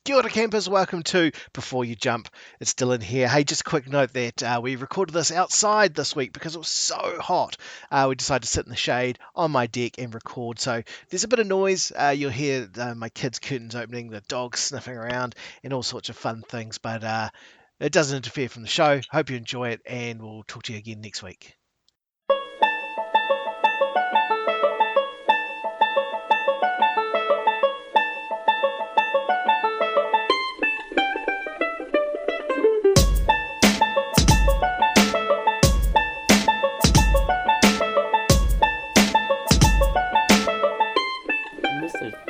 Kia ora campers, welcome to Before You Jump. It's Dylan here. Hey, just a quick note that we recorded this outside this week because it was so hot. We decided to sit in the shade on my deck and record. So there's a bit of noise. You'll hear my kids' curtains opening, the dogs sniffing around, and all sorts of fun things. But it doesn't interfere from the show. Hope you enjoy it, and we'll talk to you again next week.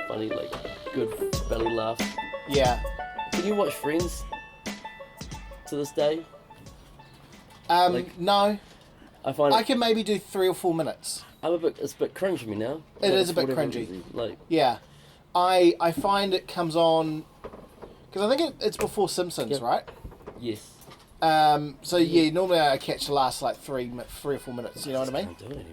Funny, like, good belly laugh. Yeah. Can you watch Friends to this day? No. I find I can maybe do 3 or 4 minutes. it's a bit cringe for me now. It is a bit whatever cringy. reason. Like, Yeah. I find it comes on... Because I think it's before Simpsons, Yeah. right? yes. So yeah, normally I catch the last like 3 or 4 minutes, you know what I mean? Can't do it anymore.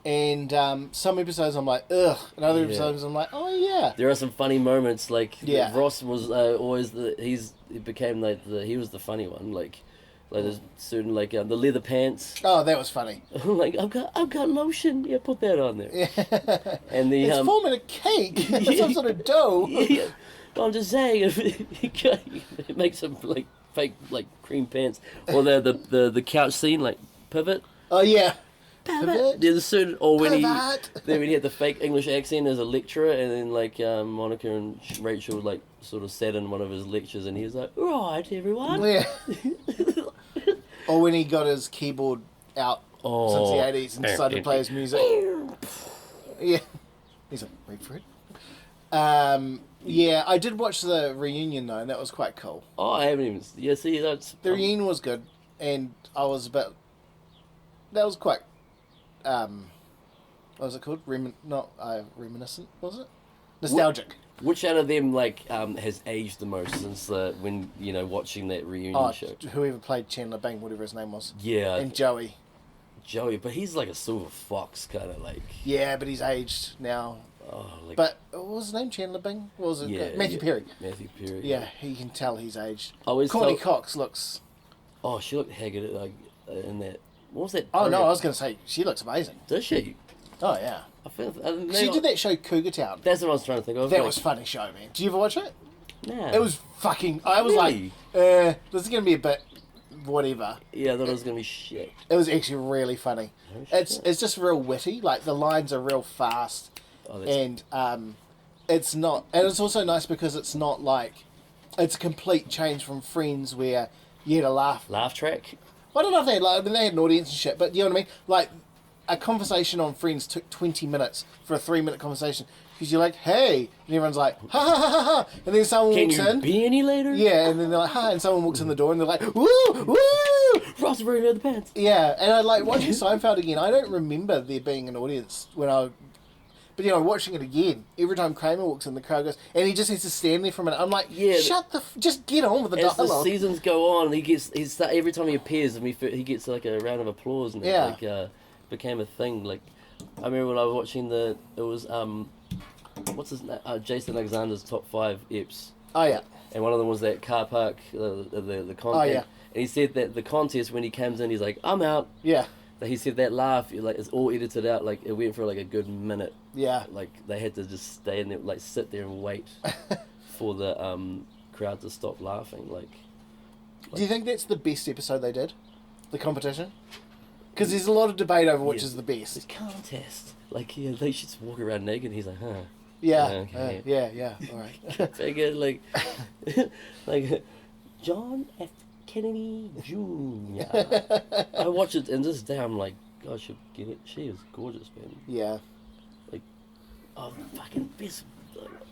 And some episodes I'm like, ugh. And other episodes I'm like, oh yeah. There are some funny moments, like Yeah. Ross was always he became like he was the funny one, like there's certain like the leather pants. Oh, that was funny. Like I've got lotion, yeah, put that on there. Yeah. And the It's forming a cake. Some sort of dough. yeah, I'm just saying, it makes some like fake like cream pants, or the couch scene, like pivot. Oh yeah. Pivot. There's a certain, or when Pivot. when he had the fake English accent as a lecturer, and then like Monica and Rachel like sort of sat in one of his lectures, and he was like, "Right, everyone." Yeah. Or when he got his keyboard out since the 80s and decided to play his music. Yeah. He's like, wait for it. Yeah, I did watch the reunion though, and that was quite cool. Oh, I haven't even. Yeah, see, that's The reunion was good, and I was a bit. That was quite. What was it called? Reminiscent, was it? Nostalgic. Which out of them like has aged the most since when watching that reunion Oh, show? whoever played Chandler Bing, whatever his name was. Yeah, And Joey. Joey, but he's like a silver fox kind of like. Yeah, but he's aged now. Oh, like. But what was his name? Chandler Bing? What was it? Yeah, Matthew Perry. Matthew Perry. Yeah, he can tell he's aged. I always Courtney felt- Cox looks. Oh, she looked haggard like in that. What was that? Oh no, program? I was going to say she looks amazing. Does she? Oh yeah. I feel. She did that show Cougar Town. That's what I was trying to think of. That like, was a funny show, man. Did you ever watch it? Nah. It was fucking. I was Really? like, this is going to be a bit whatever. Yeah, I thought it was gonna be shit. It was actually really funny. Oh, It's shit. it's just real witty. Like the lines are real fast, Oh, that's... and it's not. And it's also nice because it's not like it's a complete change from Friends where you had a laugh. Laugh track. I don't know if they had, like, they had an audience and shit, but you know what I mean? Like, a conversation on Friends took 20 minutes for a 3-minute conversation. Because you're like, hey, and everyone's like, ha ha ha ha ha, and then someone Can walks you in. be any later? Yeah, and then they're like, ha, and someone walks in the door and they're like, woo, woo! Ross is wearing leather pants. Yeah, and I like watching Seinfeld again. I don't remember there being an audience when but watching it again, every time Kramer walks in, the crowd goes, and he just has to stand there for a minute. I'm like, Yeah, just get on with the As the dialogue. seasons go on, every time he appears, he gets like a round of applause, and Yeah. it like became a thing. Like I remember when I was watching what's his name? Jason Alexander's top 5 eps, Oh yeah, and one of them was that car park, the contest. Oh, yeah. And he said that the contest, when he comes in, he's like, "I'm out." yeah, That he said that laugh, like it's all edited out. Like it went for like a good minute. yeah. Like they had to just stay in there, like sit there and wait for the crowd to stop laughing. Like Do you think that's the best episode they did? The competition? Because there's a lot of debate over which is the this best. contest. Like yeah, they should just walk around naked. And he's like, huh. Yeah, Okay. yeah, all right. Figure like, like John F. Kennedy Jr. I watch it and this day I'm like, God, she is gorgeous, man. Yeah. Oh, fucking best.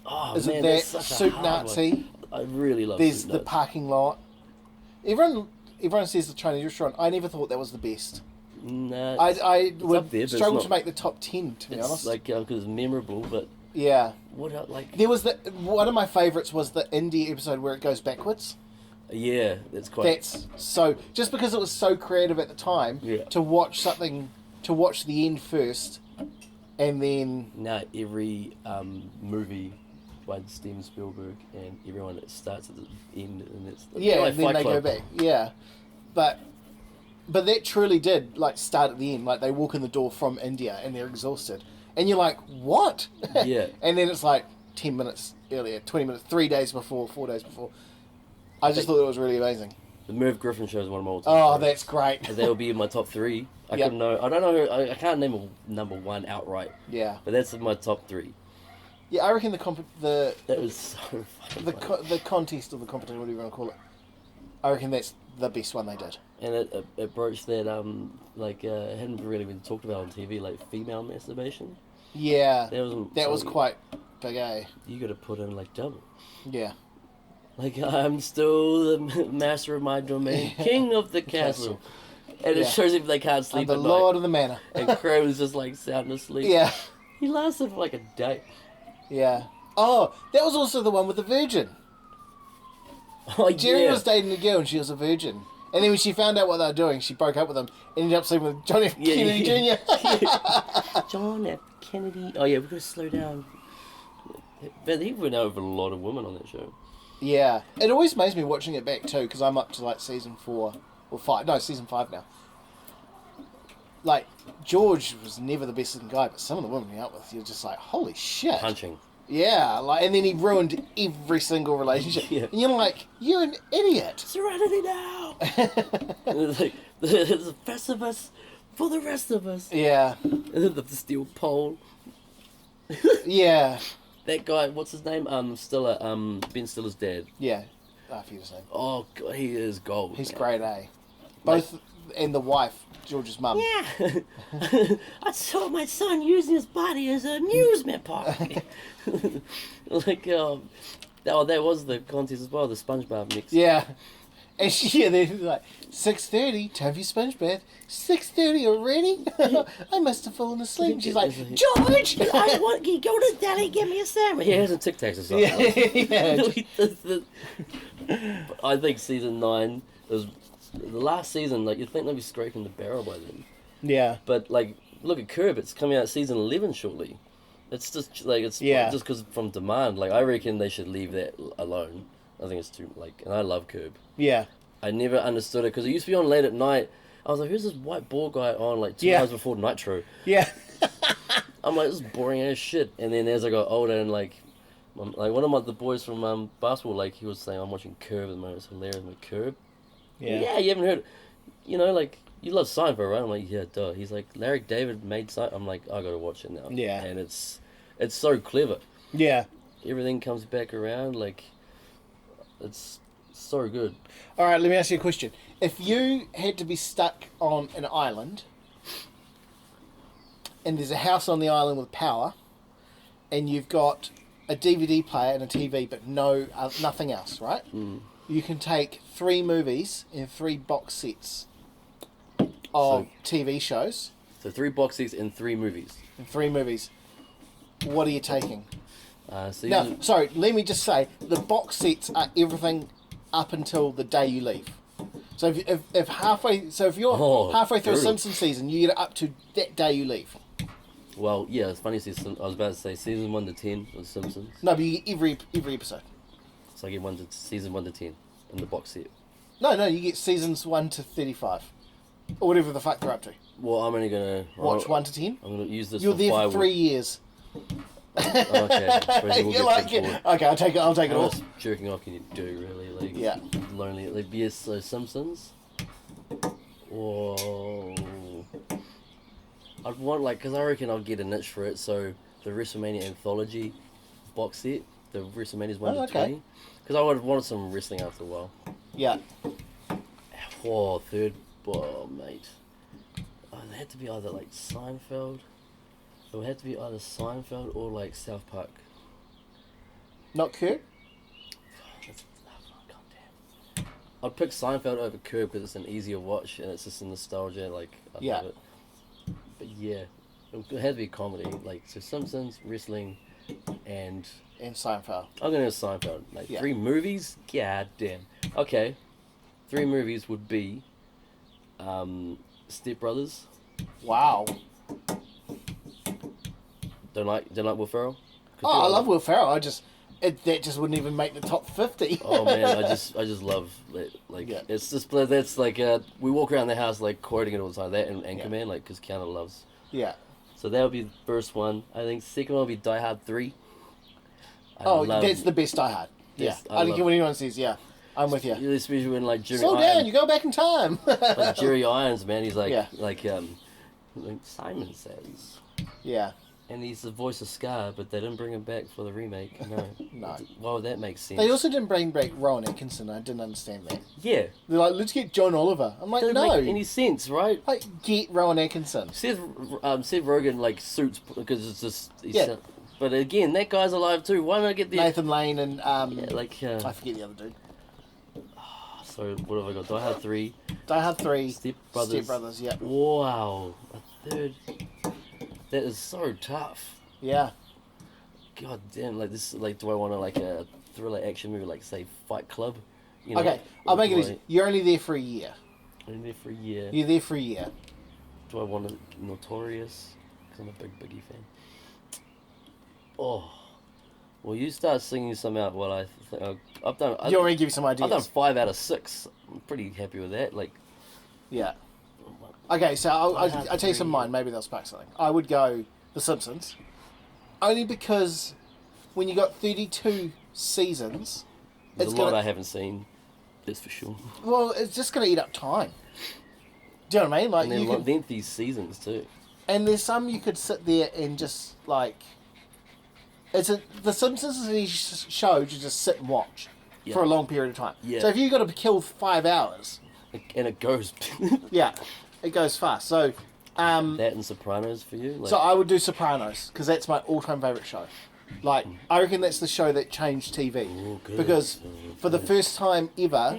Oh Is man, it that's that such a Soup hard Nazi? one. I really love. There's Soup the Nazi. parking lot. Everyone says the Chinese restaurant. I never thought that was the best. Nah, I up would there, but it's struggle not- to make the top 10, to be it's honest. like because it's memorable, but Yeah. what like? There was one of my favourites was the indie episode where it goes backwards. Yeah, that's quite. That's so just because it was so creative at the time Yeah. to watch the end first, and then Now every movie by Steven Spielberg, and everyone that starts at the end, and it's Yeah, like and then Fight they go Club. back. Yeah, but that truly did like start at the end. Like they walk in the door from India and they're exhausted, and you're like, what? Yeah. And then it's like 10 minutes earlier, 20 minutes, 3 days before, 4 days before. I just thought it was really amazing. The Merv Griffin show is one of my all-time Oh, favorites. that's great. And they'll be in my top 3. I Yep. couldn't know. I don't know. I can't name a number 1 outright. Yeah, But that's in my top 3. yeah. I reckon the That was so fucking funny. the contest or the competition, whatever you want to call it. I reckon that's the best one they did. And it broached that hadn't really been talked about on TV, like female masturbation. Yeah, That was quite big, eh? You got to put in like double. Yeah. Like, I'm still the master of my domain, king of the castle. And it Yeah. shows if they can't sleep I'm at the night. Lord of the Manor. And Crow was just like sound asleep. Yeah, He lasted for like a day. yeah. Oh, that was also the one with the virgin. Oh, Jerry yeah. was dating a girl and she was a virgin. And then when she found out what they were doing, she broke up with him and ended up sleeping with John F. Yeah, Kennedy yeah. Jr. John F. Kennedy. Oh, yeah, we've got to slow down. But he went over a lot of women on that show. Yeah. It always makes me watching it back too, because I'm up to like season 4 or 5. No, season 5 now. Like, George was never the best looking guy, but some of the women he out with, you're just like, holy shit. Punching. Yeah, like, and then he ruined every single relationship. Yeah. And you're like, you're an idiot. Serenity now! And it's like, there's the best of us for the rest of us. Yeah. And then the steel pole. Yeah. That guy, what's his name? Stiller, Ben Stiller's dad. Yeah. I forget his name. Oh, God, he is gold. He's man. great, eh? Both, and the wife, George's mum. Yeah. I saw my son using his body as an amusement park. Like, oh, that was the contest as well, the SpongeBob mix. Yeah. And she, they're like, 6:30, time for your sponge bath. 6:30 already? I must have fallen asleep. And she's like, George! I want you go to Daddy, give me a sandwich. He has a Tic Tacs or something. Yeah. I think season 9 was the last season. Like, you'd think they'd be scraping the barrel by then. Yeah. But like, look at Curb. It's coming out season 11 shortly. It's just like just because from demand. Like, I reckon they should leave that alone. I think it's too and I love Curb. Yeah. I never understood it because it used to be on late at night. I was like, who's this white bald guy on like 2 Yeah. hours before Nitro? Yeah. I'm like, this is boring as shit. And then as I got older and like one of the boys from basketball, like he was saying, I'm watching Curb at the moment. It's hilarious with Curb. Yeah, you haven't heard. You know, like you love Seinfeld, right? I'm like, yeah, duh. He's like, Larry David made Seinfeld. I'm like, I gotta watch it now. Yeah. And it's so clever. Yeah. Everything comes back around. Like, it's so good. All right, let me ask you a question. If you had to be stuck on an island, and there's a house on the island with power, and you've got a DVD player and a TV, but nothing else, right? Mm. You can take 3 movies in 3 box sets of TV shows. So 3 box sets and 3 movies. And 3 movies. What are you taking? So No, sorry, let me just say, the box sets are everything up until the day you leave. So if you're halfway through brutal. a Simpsons season, you get it up to that day you leave. Well, yeah, it's funny. I was about to say season 1 to 10 of Simpsons. No, but you get every episode. So I get season 1 to 10 in the box set. No, you get seasons 1 to 35. Or whatever the fuck they're up to. Well, I'm only gonna Watch 1 to 10? I'm gonna use this. You're for there for firewood. 3 years. Okay. You're like, okay, I'll take it How all. much jerking off can you do, really? Like, Yeah. Lonely. Like, yes, so Simpsons. Or I'd want, because I reckon I'll get a niche for it. So the WrestleMania anthology box set, the WrestleMania's 1 to 20. Because I would have wanted some wrestling after a while. Yeah. Oh, third, mate. Oh, it had to be either like Seinfeld. It would have to be either Seinfeld or like South Park. Not Kurt? Goddamn. I'd pick Seinfeld over Curb because it's an easier watch and it's just a nostalgia. Like, I love it. But yeah, it had to be comedy. Like, so Simpsons, wrestling, and Seinfeld. I'm gonna go Seinfeld. Like, Yeah. 3 movies? God damn. Okay. 3 movies would be Step Brothers. Wow. Don't like Will Ferrell? Oh, I love Will Ferrell. that just wouldn't even make the top 50. Oh man, I just love that. Like it's just that's like we walk around the house like quoting it all the time. That and Anchorman, like because Keanu loves. Yeah. So that would be the first one. I think second one would be Die Hard 3. That's the best Die Hard. Yeah, I don't care what anyone says. Yeah, I'm with you. Especially when like Jerry. Slow down, you go back in time. Like Jerry Irons, man, he's like like Simon Says. Yeah. And he's the voice of Scar, but they didn't bring him back for the remake. No. No. Why would that make sense? They also didn't bring back Rowan Atkinson. I didn't understand that. Yeah. They're like, let's get John Oliver. I'm like, Doesn't no. make any sense, right? Like, get Rowan Atkinson. Seth Rogen like suits because it's just but again, that guy's alive too. Why not get the Nathan Lane and I forget the other dude. So what have I got? Die Hard 3. Die Hard 3. Step Brothers. Yeah. Wow, a third. That is so tough. Yeah. God damn, like this. Like, do I want to like a thriller action movie, like say Fight Club? You know, Okay, I'll make it easy. You're only there for a year. Only there for a year. You're there for a year. Do I want a Notorious? Because I'm a big Biggie fan. Oh, well, you start singing some out. Well, I've done. You already give you some ideas. I've done 5 out of 6. I'm pretty happy with that. Like, yeah. Okay, so I'll tell you some of mine. Maybe they'll spark something. I would go The Simpsons, only because when you got 32 seasons, there's a lot I haven't seen. That's for sure. Well, it's just going to eat up time. Do you know what I mean? Like, and then lengthy seasons too. And there's some you could sit there and just like. The Simpsons is a show you just sit and watch for a long period of time. Yeah. So if you've got to kill 5 hours, and it goes. yeah, it goes fast. So that and Sopranos for you. Like, so I would do Sopranos because that's my all-time favorite show. Like I reckon that's the show that changed TV because for the first time ever,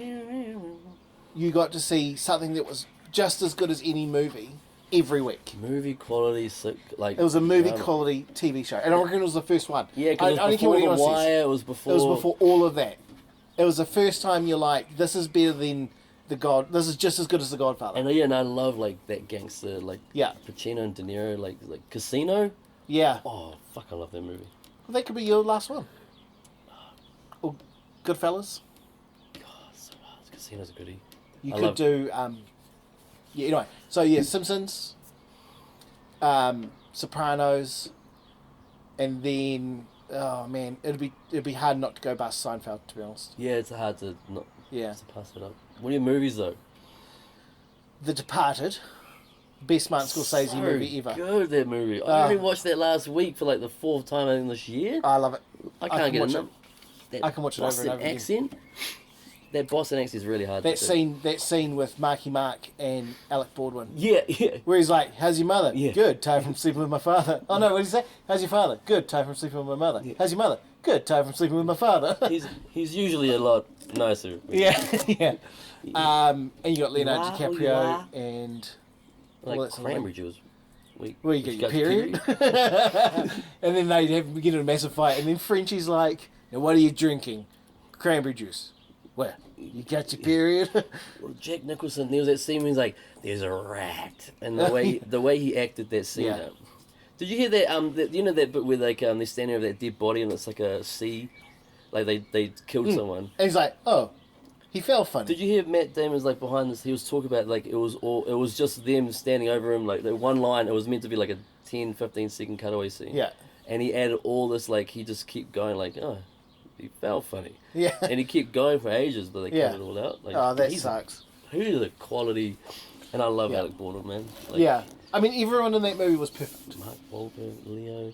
you got to see something that was just as good as any movie every week. Movie quality, like it was a movie quality TV show, and I reckon it was the first one. Yeah, because it was before The Wire. It was before. It was before all of that. It was the first time you're like, this is better than This is just as good as The Godfather. And I love like that gangster, like Pacino and De Niro, like Casino. Yeah. Oh fuck, I love that movie. Well, that could be your last one. Or Goodfellas. God, so hard. Casino's a goodie. You could do. Yeah. Anyway, so yeah, Simpsons, Sopranos, and then oh man, it'd be hard not to go past Seinfeld, to be honest. Yeah, it's hard to not to pass it up. What are your movies though? The Departed, best Martin Scorsese movie ever. Good, that movie. I only watched that last week for like the 4th time I think this year. I love it. I can't get enough. I can watch it over and over accent. That Boston accent is really hard. That scene with Marky Mark and Alec Baldwin. Yeah. Where he's like, "How's your mother? Yeah. Good. Tired from sleeping with my father." Oh no, what did he say? "How's your father? Good. Tired from sleeping with my mother." Yeah. "How's your mother? Good. Tired from sleeping with my father." he's usually a lot nicer. Yeah, yeah. And you got Leonardo DiCaprio and like cranberry juice. Where you get your period. And then they get in a massive fight, and then Frenchie's like, "Now what are you drinking? Cranberry juice." "Where? You got your period?" Well, Jack Nicholson, there was that scene where he's like, "There's a rat," and the way he acted that scene. Yeah. Did you hear that? You know that bit where like they're standing over that dead body and it's like a sea, like they killed someone. And he's like, "Oh, he fell funny." Did you hear Matt Damon's like behind this? He was talking about like it was just them standing over him, like the one line. It was meant to be like a 10, 15-second cutaway scene. Yeah. And he added all this like he just kept going like, "Oh, he felt funny." Yeah. And he kept going for ages, but they cut it all out. Like, oh, that sucks. Who's the quality? And I love Alec Baldwin, man. Like, yeah. I mean, everyone in that movie was perfect. Mark Wahlberg, Leo, do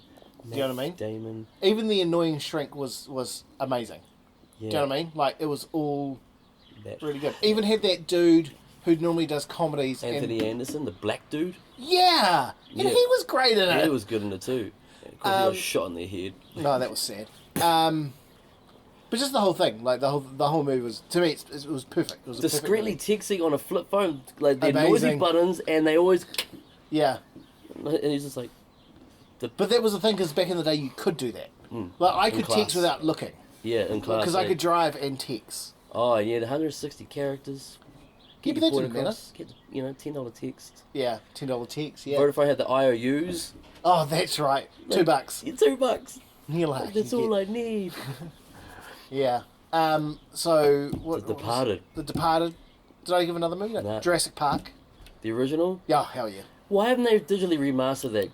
you know what I mean? Damon. Even the annoying shrink was amazing. Yeah. Do you know what I mean? Like, it was all really good. Even had that dude who normally does comedies. Anthony Anderson, the black dude. Yeah! And he was great in it. He was good in it too. Of course, he was shot in the head. No, that was sad. But just the whole thing, like the whole movie was, to me, it was perfect. It was discreetly texting on a flip phone, like they're noisy buttons, and they always. Yeah. And he's just like. But that was the thing, because back in the day you could do that. Like I could text without looking. Yeah, in class. Because I could drive and text. Oh yeah, 160 characters. Get your point across. Get $10 text. Yeah, $10 text. Yeah. Or if I had the IOUs. Oh, that's right. $2. Yeah, $2. You're like, That's all I need. Yeah. So what? The Departed. The Departed. Did I give another movie? No. Nah. Jurassic Park. The original? Yeah, hell yeah. Why haven't they digitally remastered that?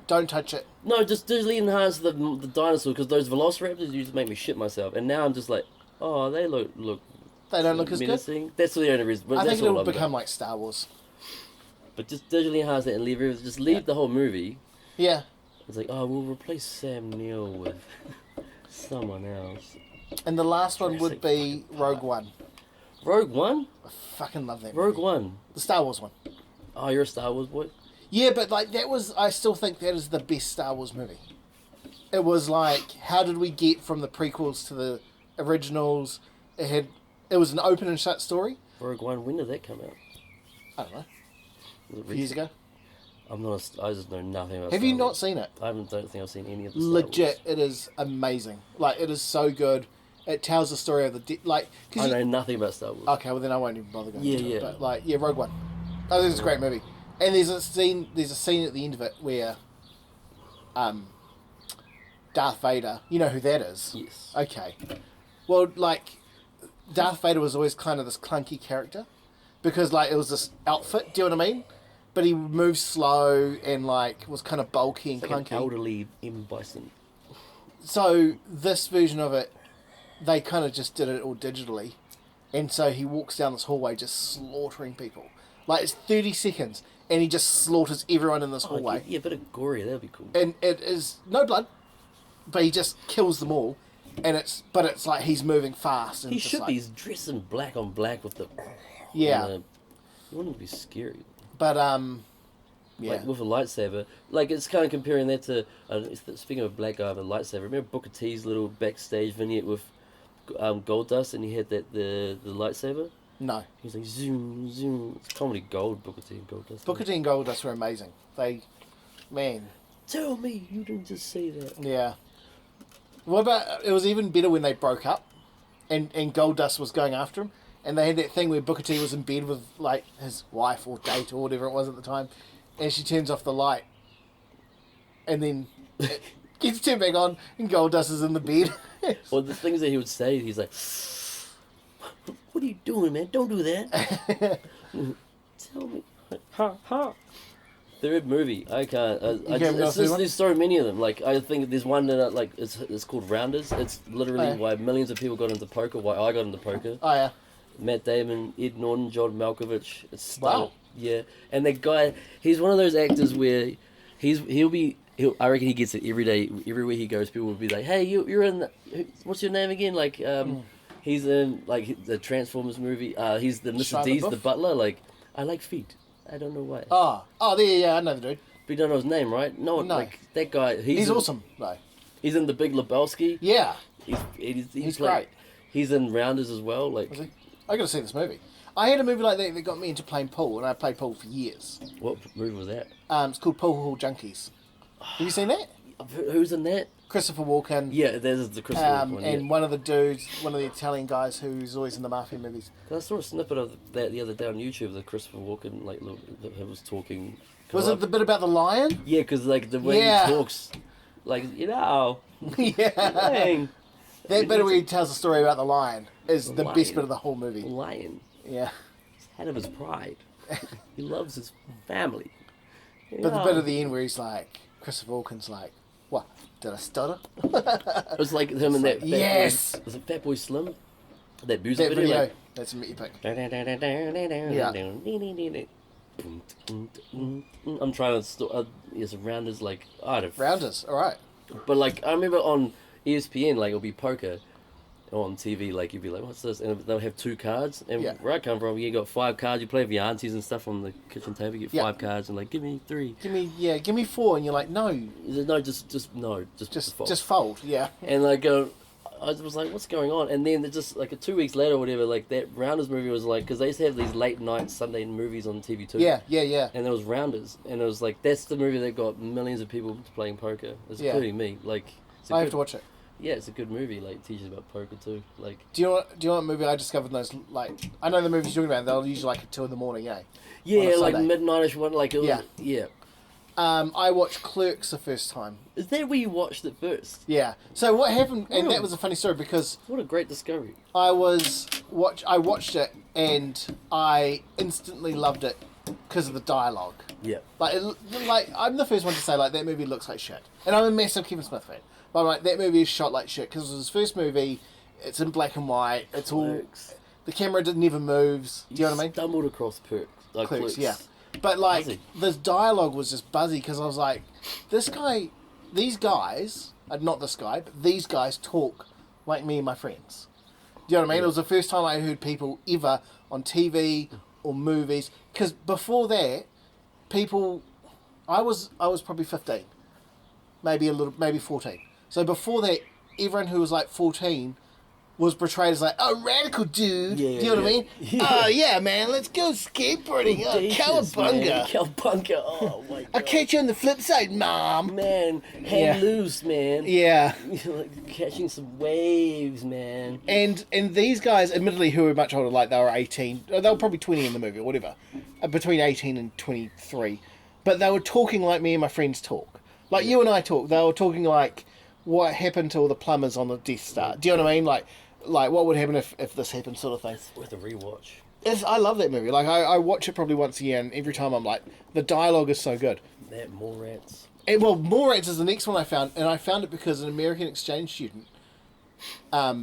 Don't touch it. No, just digitally enhance the dinosaur, because those velociraptors used to make me shit myself, and now I'm just like, oh, they look. They don't look as menacing. good. That's the only reason. But I that's think it'll all I've become got. like Star Wars. But just digitally enhance it and leave the whole movie. Yeah. It's like, oh, we'll replace Sam Neill with someone else. And the last one would be Rogue One. Rogue One? I fucking love that Rogue movie. One. The Star Wars one. Oh, you're a Star Wars boy? Yeah, but like that was, I still think that is the best Star Wars movie. It was like, how did we get from the prequels to the originals? It was an open and shut story. Rogue One, when did that come out? I don't know. Was it Years recent? ago. I just know nothing about Have Star you not Wars. seen it? Don't think I've seen any of the Star Legit, Wars. it is amazing. Like, it is so good. It tells the story of the I know nothing about Star Wars. Okay, well then I won't even bother going into Yeah. it. But like, yeah, Rogue One. I think it's a great movie. And there's a scene at the end of it where, Darth Vader. You know who that is? Yes. Okay. Well, like, Darth Vader was always kind of this clunky character, because like it was this outfit. Do you know what I mean? But he moved slow and like was kind of bulky and It's like clunky. an elderly M. Bison. So this version of it, they kind of just did it all digitally, and so he walks down this hallway just slaughtering people. Like, it's 30 seconds, and he just slaughters everyone in this hallway. Yeah, a bit of gory, that'd be cool. And it is no blood, but he just kills them all, and it's like he's moving fast. And He just should like, be. He's dressed in black on black with the... Yeah. You wouldn't be scary. But yeah. Like, with a lightsaber. Like, it's kind of comparing that to... speaking of a black guy with a lightsaber, remember Booker T's little backstage vignette with Gold Dust, and he had the lightsaber? No. He's like, zoom, zoom. It's comedy gold, Booker T and Gold Dust. Booker T and Goldust were amazing. Man. Tell me you didn't just say that. Yeah. What about, it was even better when they broke up, and Goldust was going after him, and they had that thing where Booker T was in bed with like his wife or date or whatever it was at the time, and she turns off the light, and then it gets turned back on, and Goldust is in the bed. Well, the things that he would say, he's like, what are you doing, man? Don't do that. Tell me. Ha, ha. Third movie, I can't. There's so many of them. Like, I think there's one that like it's called Rounders. It's literally why millions of people got into poker. Why I got into poker. Oh yeah. Matt Damon, Ed Norton, John Malkovich. It's Wow. Yeah, and that guy, he's one of those actors where I reckon he gets it every day. Everywhere he goes, people will be like, "Hey, you're in. What's your name again?" Like, he's in like the Transformers movie. He's the Mr. Shia D's, LaBeouf? the butler. Like, I like feet. I don't know why. Oh, there, yeah, I know the dude. But you don't know his name, right? No, like that guy. He's awesome, though. He's in The Big Lebowski. Yeah. He's great. He's in Rounders as well. Like, Was he? I got to see this movie. I had a movie like that got me into playing pool, and I played pool for years. what movie was that? It's called Pool Hall Junkies. Have you seen that? Who's in that? Christopher Walken. Yeah, there's the Christopher one. And Yeah. one of the dudes, one of the Italian guys who's always in the mafia movies. I saw a snippet of that the other day on YouTube. The Christopher Walken, like, he was talking. Was it the bit about the lion? Yeah, because like the way Yeah. he talks, like Yeah. dang, That bit where he tells the story about the lion is the lion. best bit of the whole movie. lion, Yeah. he's head of his pride. He loves his family. But the bit at the end where he's like, Christopher Walken's like, what? Did I stutter? It was like him and that. Yes! Was it Fat Boy Slim? That music That video. video. Like, That's an epic. I'm trying to yes, Rounders, like, I don't. Rounders, alright. But like, I remember on ESPN, like, it'll be poker on TV. Like, you'd be like, "What's this?" And they'll have 2 cards. And Yeah. where I come from, you got 5 cards. You play with your aunties and stuff on the kitchen table. You get Yeah. 5 cards and like, give me 3. Give me 4, and you're like, no, He said, no, just default. just fold, yeah. And like, I was like, what's going on? And then it just like 2 weeks later or whatever, like that Rounders movie was like, because they used to have these late night Sunday movies on TV2. Yeah. And there was Rounders, and it was like, that's the movie that got millions of people playing poker, including me. Like, I have to watch it. Yeah, it's a good movie. Like, teaches about poker too. Like, Do you know what movie I discovered? Those, like, I know the movies you're talking about. They'll usually like at 2 in the morning, eh? On yeah, a like Sunday. midnightish one. Like, it was, Yeah. yeah. I watched Clerks the first time. Is that where you watched it first? Yeah. So what happened, and that was a funny story because What a great discovery. I watched it and I instantly loved it because of the dialogue. Yeah. Like I'm the first one to say like that movie looks like shit, and I'm a massive Kevin Smith fan. But I'm like that movie is shot like shit because it was his first movie. It's in black and white. It's all the camera never moves. Do you know what I mean? Stumbled across Clerks. Yeah. But like Buzzy. this dialogue was just buzzy because I was like, these guys, not this guy, but these guys talk like me and my friends. Do you know what I mean? Yeah. It was the first time I heard people ever on TV or movies. Because before that, I was probably 15, maybe 14. So before that, everyone who was like 14 was portrayed as like, oh, radical dude. Yeah, Do you know what I mean? yeah. Oh, yeah, man, let's go skateboarding. Oh, cowabunga. Cowabunga. Oh, my God. I'll catch you on the flip side, Mom. Man, hang loose, man. Yeah. Like catching some waves, man. And these guys, admittedly, who were much older, like they were 18, they were probably 20 in the movie or whatever, between 18 and 23, but they were talking like me and my friends talk. Like you and I talk. They were talking like what happened to all the plumbers on the Death Star. Do you know what I mean? Like what would happen if this happened, sort of thing. It's worth a rewatch. I love that movie. Like I watch it probably once a year, and every time I'm like, the dialogue is so good. That Morats. And, well, Morats is the next one I found, and I found it because an American exchange student. I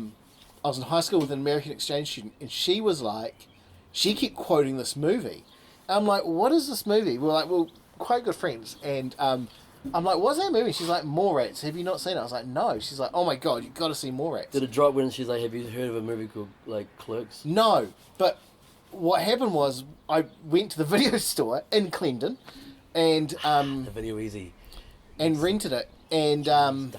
was in high school with an American exchange student, and she was like, she kept quoting this movie. I'm like, what is this movie? We're quite good friends, and I'm like, what's that movie? She's like, Morats. Have you not seen it? I was like, no. She's like, oh my God, you've got to see Morats. Did it drop when she's like, have you heard of a movie called like Clerks? No, but what happened was I went to the video store in Clendon, and The Video Easy. and rented it, and on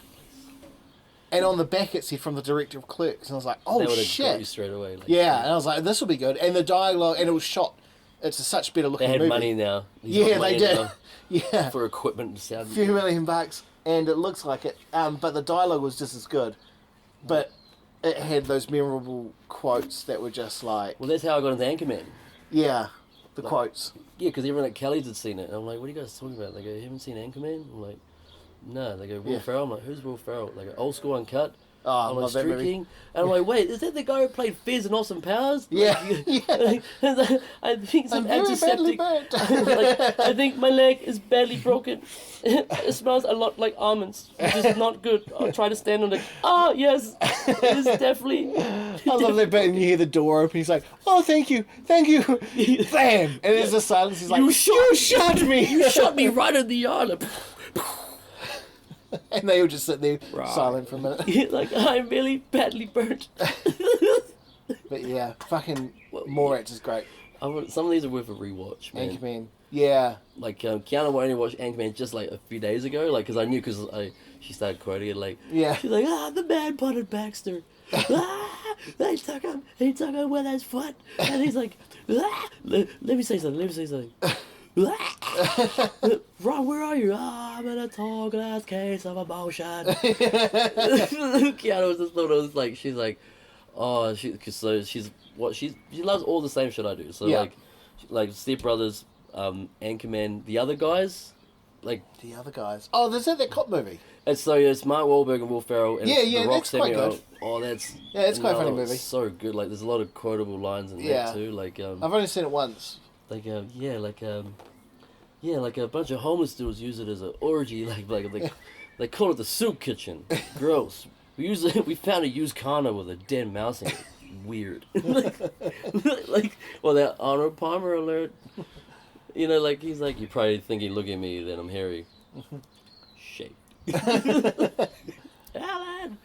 the back it said from the director of Clerks, and I was like, oh They would have got shit. you straight away. Like, Yeah, and I was like, this will be good. And the dialogue, and it was shot. It's a such better looking They had movie. money now. Yeah, they did. Yeah, For equipment and sound. a few $1 million, and it looks like it. But the dialogue was just as good. But it had those memorable quotes that were just like, Well, that's how I got into Anchorman. yeah, the quotes. Yeah, because everyone at Kelly's had seen it. And I'm like, what are you guys talking about? They go, you haven't seen Anchorman? I'm like, no. They go, Will Yeah. Ferrell? I'm like, who's Will Ferrell? They go, old school uncut. Oh, I I'm like, love that movie. streaking. And I'm like, wait, is that the guy who played Fizz in Awesome Powers? Yeah, Like, I think some I'm very badly antiseptic. burnt. Like, I think my leg is badly broken. It smells a lot like almonds, which is not good. I'll try to stand on it. Oh, yes. It is definitely. I love that bit, and you hear the door open. He's like, "Oh, thank you, bam!" And there's a silence. He's like, "You shot me! You shot me right in the arm." Like, And they all just sit there Right. silent for a minute. like, I'm really badly burnt. But yeah, fucking Morats is great. Some of these are worth a rewatch, man. Anchorman. Yeah. Like, Kiana only watched Anchorman just like a few days ago, like, because I knew, she started quoting it, like, Yeah. she's like, the man punted Baxter. They took him with his foot. And he's like, let me say something. Ron, where are you? I'm in a tall glass case of emotion. Kiana was just thought it was like, she's like, oh, she loves all the same shit I do. So Yeah. like Step Brothers, Anchorman, the other guys, like The other guys. Oh, there's that cop movie. it's Mark Wahlberg and Will Ferrell. And Yeah, it's yeah, The Rock that's quite Samuel. good. Oh, that's It's quite a funny it's movie. so good. Like there's a lot of quotable lines in Yeah. that too. Like I've only seen it once. like a bunch of homeless dudes use it as an orgy. They call it the soup kitchen. Gross. We found a used corner with a dead mouse in it. Weird. That Arnold Palmer alert. You know, like he's like, you probably think you look at me, then I'm hairy. Shape. Alan.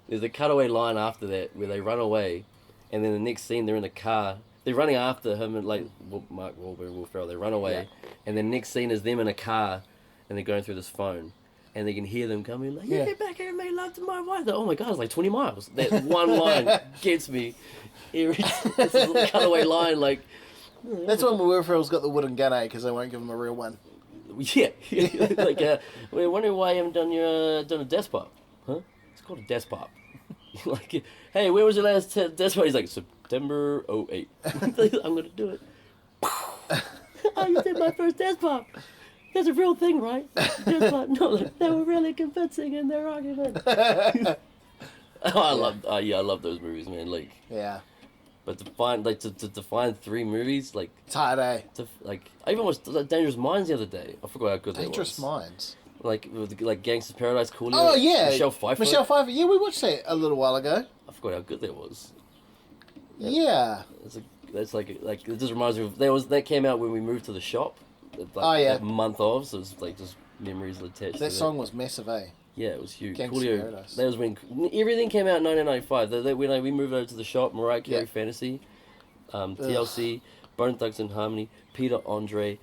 There's a cutaway line after that where they run away, and then the next scene they're in a car. They're running after him and like Mark Wahlberg and Will Ferrell. They run away, and the next scene is them in a car, and they're going through this phone, and they can hear them coming like, Yeah. "Get back here and make love to my wife." Like, oh my god, it's like 20 miles. That one line gets me. It's a little cutaway line, like That's when Will Ferrell's got the wooden gun, because they won't give him a real one. yeah, like we're wondering why you haven't done a desk pop, huh? It's called a desk pop. Like, hey, when was your last desk pop? He's like September 08. I'm gonna do it. Oh, you did my first desk pop. that's a real thing, right? Just like, no, like, they were really convincing in their argument. I love those movies, man. Like, Yeah. but to define 3 movies, like, It's hard, eh? I even watched Dangerous Minds the other day. I forgot how good Dangerous that was. Minds. Like, with like Gangster's Paradise, Coolio. Oh, yeah. Michelle Pfeiffer. Yeah, we watched that a little while ago. I forgot how good that was. Yeah. That's like it just reminds me of that came out when we moved to the shop. Oh, yeah. A month of, so it's like just memories attached. That to song was massive, eh? Yeah, it was huge. Gangster's Coolio. Paradise. That was when everything came out in 1995. When we moved over to the shop, Mariah Carey Fantasy, TLC, Bone Thugs and Harmony, Peter Andre.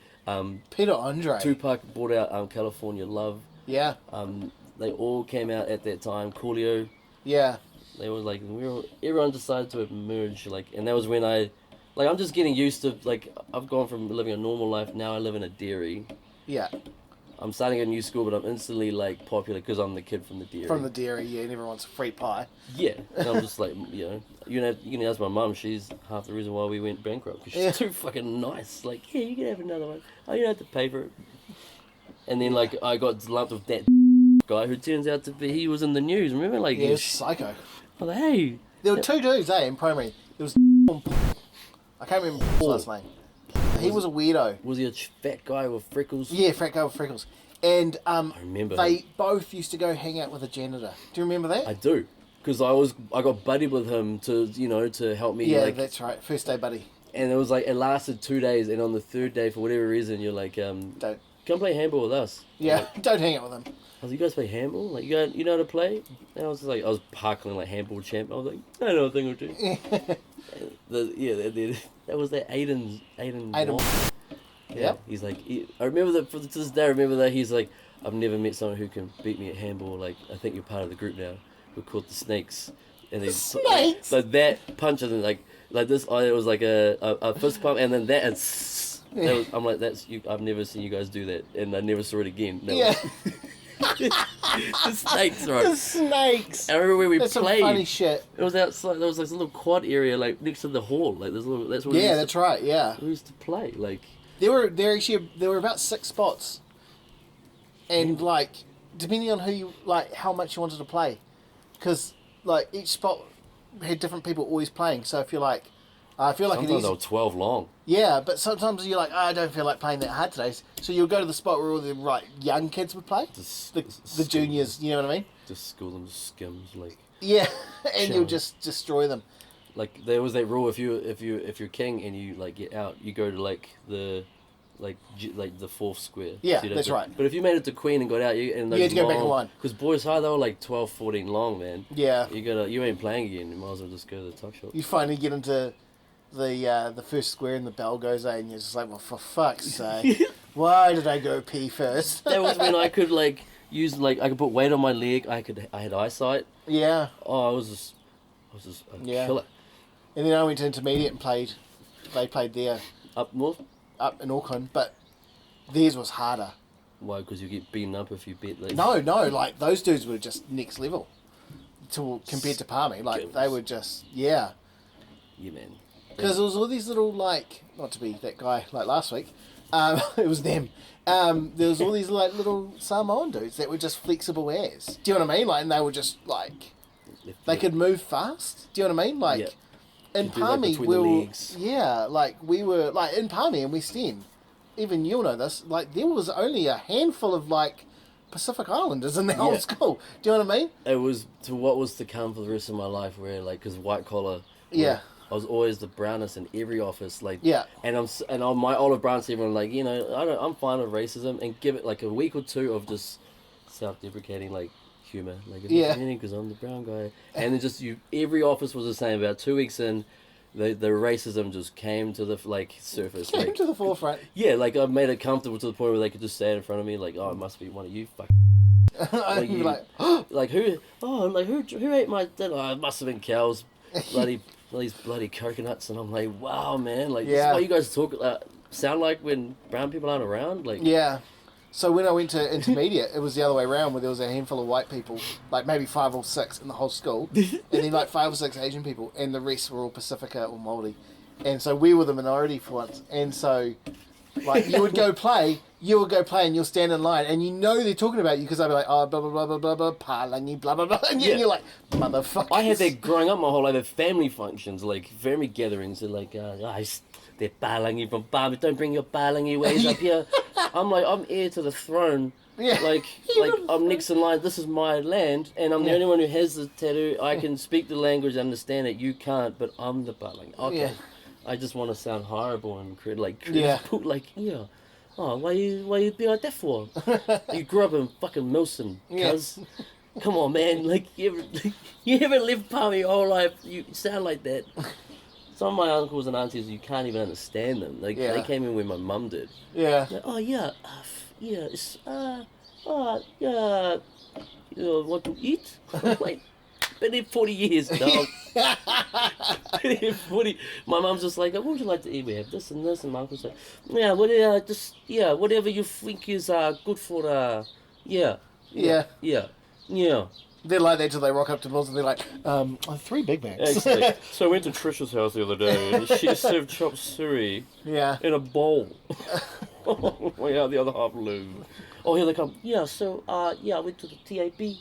Tupac brought out California Love. Yeah. They all came out at that time. Coolio. Yeah. They were like everyone decided to merge, like, and that was when I'm just getting used to, like, I've gone from living a normal life, now I live in a dairy. Yeah. I'm starting a new school, but I'm instantly like popular because I'm the kid from the dairy. From the dairy, yeah, and everyone's a free pie. Yeah, and I'm just like, you can ask my mum. She's half the reason why we went bankrupt because she's too fucking nice. Like, yeah, you can have another one. Oh, you don't have to pay for it. And then like I got lumped with that guy who turns out to be, he was in the news. Remember, like, Yeah, he was psycho. I was like, hey, there were 2 dudes, in primary. There was I can't remember his last name. He was a weirdo. Was he a fat guy with freckles? Yeah, fat guy with freckles. And I remember they both used to go hang out with a janitor. Do you remember that? I do, because I got buddied with him to help me. Yeah, like, that's right. First day buddy. And it was like it lasted 2 days, and on the 3rd day, for whatever reason, you're like, don't come play handball with us. Yeah, like, don't hang out with him. I was like, you guys play handball? Like, you know how to play? And I was like, I was parkling like handball champ. I was like, I know a thing or two. That was that Aiden. Aiden. Yeah, Yep. he's like, I remember that to this day. I remember that he's like, I've never met someone who can beat me at handball. Like, I think you're part of the group now. We're called the Snakes. And then Snakes. Like that punch and then like this. It was like a fist pump and then that and. I'm like, that's you. I've never seen you guys do that, and I never saw it again. No. Yeah. The Snakes, right? The Snakes. I remember where we That's played. some funny shit. It was outside. There was like a little quad area, like next to the hall. Like there's little. That's where we Yeah, used that's to, right. Yeah. we used to play. Like There were about 6 spots, and like depending on who you like, how much you wanted to play, because like each spot had different people always playing. So if you're like, I feel like sometimes they were 12 long. yeah, but sometimes you're like, I don't feel like playing that hard today. So you'll go to the spot where all the young kids would play, the juniors. You know what I mean? Just school them to skims, like. Yeah, and you'll Sure. just destroy them. Like there was that rule if you're king and you like get out, you go to like the 4th square. Yeah, So you don't that's go- right. But if you made it to queen and got out, you had to go back in line. Because boys high, they were like 12, 14 long, man. Yeah, You ain't playing again. You might as well just go to the tuck shop. you finally get into the first square and the bell goes out and you're just like, well, for fuck's sake, why did I go pee first? That was when I could like use like I could put weight on my leg. I had eyesight. Yeah, Oh, I was just a Yeah. killer. and then I went to intermediate and played. They played there Up north. up in Auckland, but theirs was harder. Why? Because you get beaten up if you bet. Like, No, like those dudes were just next level compared to Palmy. Like they were just Yeah, man. because there was all these little like, not to be that guy like last week, it was them. There was all these like little Samoan dudes that were just flexible as. Do you know what I mean? Like, and they were just like, they could move fast. Do you know what I mean? Like, Yeah. in You do, like, Palmy, between the we were, legs. yeah, like we were like in Palmy and West End. Even you'll know this. Like, there was only a handful of like Pacific Islanders in the whole Yeah. school. Do you know what I mean? It was to what was to come for the rest of my life, where like, because white collar. Yeah. I was always the brownest in every office, like. Yeah. And I'm my olive brown to everyone, like, I'm fine with racism, and give it like a week or two of just self-deprecating like humor, like because I'm the brown guy, and then just every office was the same. About 2 weeks in, the racism just came to the like surface. Came Like, to the forefront. yeah, like I made it comfortable to the point where they could just stand in front of me, like, oh, it must be one of you, fuck. I'd be you- like, Like who? Oh, like who ate my dinner? Oh, it must have been cows. Bloody these bloody coconuts, and I'm like, wow, man. Like this Yeah. is what you guys talk sound like when brown people aren't around. Like yeah. So when I went to intermediate, it was the other way around, where there was a handful of white people, like maybe 5 or 6 in the whole school, and then like 5 or 6 Asian people, and the rest were all Pacifica or Māori. And so we were the minority for once. And so, like, you would go play, you would go play and you'll stand in line and you know they're talking about you because they'll be like, oh, blah, blah, blah, blah, blah, blah, palangi, blah, blah, blah. And you're like, motherfucker. I had that growing up my whole life at family functions, like family gatherings. They're like, they're palangi from Barbie. Don't bring your palangi ways up here. I'm like, I'm heir to the throne. Yeah. Like I'm next in line. This is my land, and I'm the only one who has the tattoo. I can speak the language, understand it. You can't, but I'm the palangi. Okay. Yeah. I just want to sound horrible and like yeah. Oh, why you be like that for? You grew up in fucking Milson, cuz. Come on, man. Like you ever lived part of your whole life? You sound like that. Some of my uncles and aunties, you can't even understand them. Like they came in when my mum did. Yeah. Like, oh yeah, it's yeah. You want to eat? Like, been here 40 years, dog. Been here 40. My mum's just like, what would you like to eat? We have this and this, and my uncle's like, yeah, whatever you think is good for yeah. They're like that till they rock up to the and they're like, 3 Big Macs. Exactly. So I went to Trisha's house the other day and she served chop suey in a bowl. Yeah, the other half loo. Oh, here they come. Yeah, so, I went to the TAB.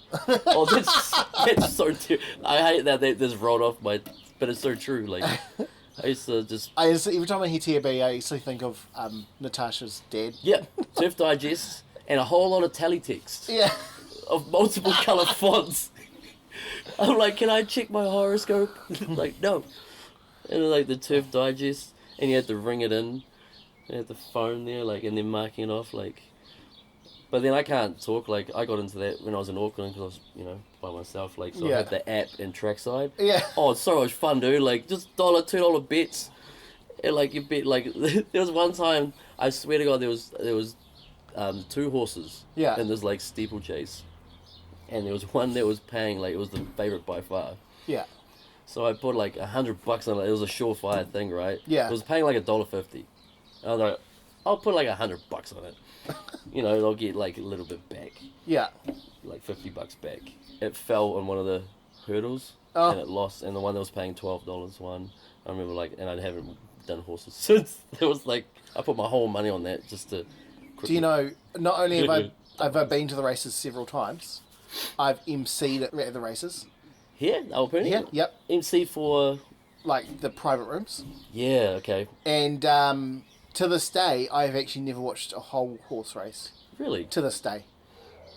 Oh, that's so true. I hate that they just rolled off but it's so true. Like, I used to just... every time I hear TAB, I usually think of Natasha's dad. Yeah, Surf Digest and a whole lot of teletext. Yeah. Of multiple colour fonts. I'm like, can I check my horoscope? Like, no. And like the Turf Digest, and you had to ring it in. You had the phone there, like, and then marking it off, like. But then I can't talk. Like, I got into that when I was in Auckland because I was, by myself. Like, so I had the app and trackside. Yeah. Oh, it's so much fun, dude. Like, just $1, $2 bets, and like you bet. Like, there was one time, I swear to God, there was 2 horses. Yeah. In this like steeplechase. And there was one that was paying, like, it was the favourite by far. Yeah. So I put like $100 on it. It was a surefire thing, right? Yeah. It was paying like $1.50. I was like, I'll put like $100 on it. They'll get like a little bit back. Yeah. Like $50 back. It fell on one of the hurdles. Oh. And it lost. And the one that was paying $12 won. I remember and I haven't done horses since. It was like, I put my whole money on that just to... Do you know, not only have I been to the races several times, I've MC'd at the races. Here? Alpini? Yeah, yep. MC for... Like, the private rooms. Yeah, okay. And to this day, I've actually never watched a whole horse race. Really? To this day.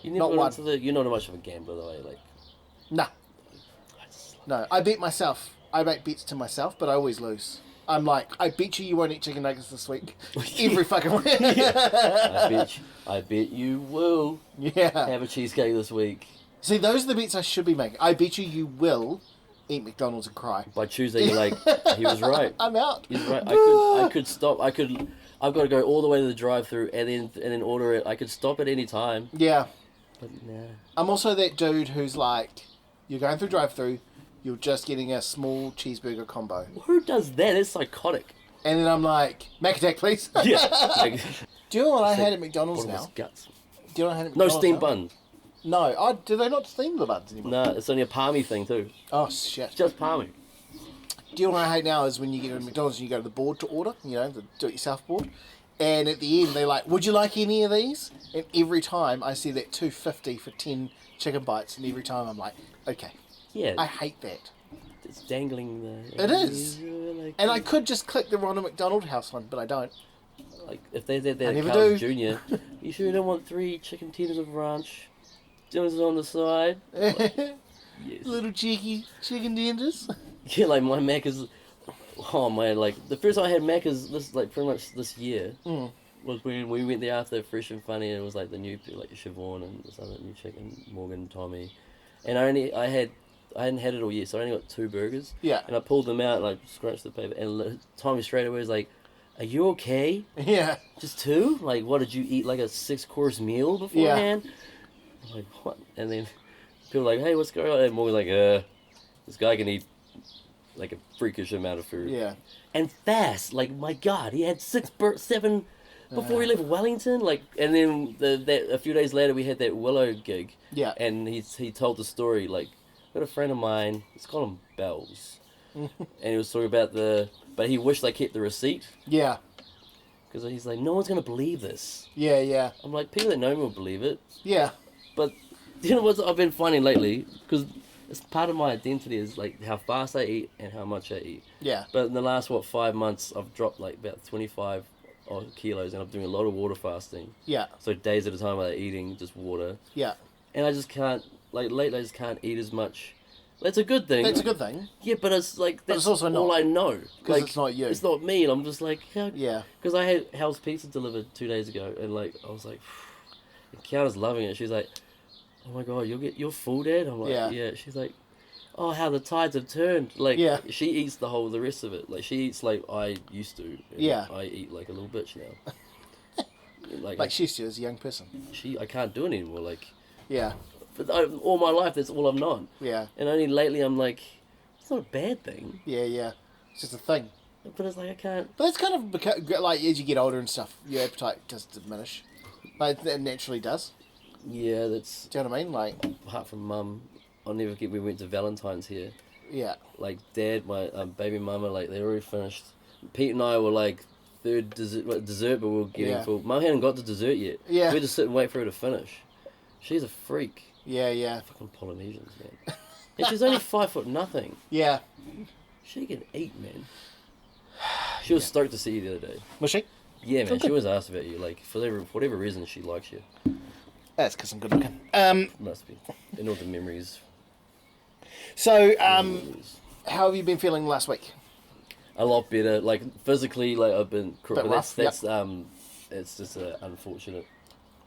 You never got into you're not much of a gambler, though, like... Nah. No, I bet myself. I make bets to myself, but I always lose. I'm like, I bet you won't eat chicken nuggets this week. Every fucking week. I bet you will have a cheesecake this week. See, those are the bets I should be making. I bet you will eat McDonald's and cry. By Tuesday, you're like, he was right. I'm out. He's right. I could stop. I've got to go all the way to the drive-thru and then order it. I could stop at any time. Yeah. But nah. I'm also that dude who's like, you're going through drive-thru, you're just getting a small cheeseburger combo. Who does that? It's psychotic. And then I'm like, Mac Attack, please. Yeah. Do you know what I had at McDonald's now? Guts. Do you know what I had at No McDonald's steamed now? bun. No. Do they not steam the buns anymore? Nah, it's only a palmy thing too. Oh, shit. Just palmy. Do you know what I hate now is when you get to McDonald's and you go to the board to order, the do-it-yourself board, and at the end they're like, would you like any of these? And every time I see that $2.50 for 10 chicken bites, and every time I'm like, okay. Yeah. I hate that. It's dangling the... It is. And I could just click the Ronald McDonald House one, but I don't. Like, if they did that I at never Carl's do. Jr., you sure don't want 3 chicken tenders of ranch? Jones on the side? Yes. Little cheeky chicken tenders. Yeah, like my Mac is... Oh man, like, the first time I had Mac is this, like, pretty much this year. Was when we went there after Fresh and Funny, and it was like the new, like Siobhan and this other new chicken, Morgan, Tommy. And I hadn't had it all year, so I only got 2 burgers. Yeah. And I pulled them out and I scrunched the paper, and Tommy straight away was like, "Are you okay? Yeah. Just 2? Like, what, did you eat like a 6-course meal beforehand?" I'm like, what? And then people were like, "Hey, what's going on?" And Morgan's like, this guy can eat like a freakish amount of food. Yeah. And fast, like, my God, he had 7 before he left Wellington. Like, and then a few days later we had that Willow gig. Yeah. And he told the story, like, got a friend of mine, let's call him Bells. And he was talking about but he wished they kept the receipt. Yeah. Because he's like, no one's going to believe this. Yeah. I'm like, people that know me will believe it. Yeah. But you know what I've been finding lately? Because it's part of my identity is like how fast I eat and how much I eat. Yeah. But in the last, 5 months, I've dropped like about 25 odd kilos and I'm doing a lot of water fasting. Yeah. So days at a time without eating, just water. Yeah. And I just can't, like lately I just can't eat as much. That's a good thing. That's a good thing. Yeah, but it's like, that's it's also all not. I know. Because Like, it's not you. It's not me, and I'm just like, how? Yeah. Because I had Hell's Pizza delivered 2 days ago, and like, I was like, and Kiara's loving it. She's like, oh my God, you're full, Dad? I'm like, yeah. She's like, oh, how the tides have turned. Like, she eats the rest of it. Like, she eats like I used to. And I eat like a little bitch now. Like she used to as a young person. I can't do it anymore. Like, yeah. But all my life, that's all I've known. Yeah. And only lately, I'm like, it's not a bad thing. Yeah. It's just a thing. But it's like, I can't. But it's kind of like as you get older and stuff, your appetite does diminish. Like it naturally does. Yeah, that's. Do you know what I mean? Like, apart from Mum, I'll never forget. We went to Valentine's here. Yeah. Like Dad, my baby mama, like they already finished. Pete and I were like third dessert, but we were getting full. Mum hadn't got to dessert yet. Yeah. We had to sit and wait for her to finish. She's a freak. Yeah. Fucking Polynesians, man. And she's only 5 foot nothing. Yeah. She can eat, man. She was stoked to see you the other day. Was she? Yeah, man. She was asked about you. Like, for whatever reason, she likes you. That's because I'm good looking. Must be. And all the memories. So, how have you been feeling last week? A lot better. Like, physically, like, I've been... Bit rough, that's it's just an unfortunate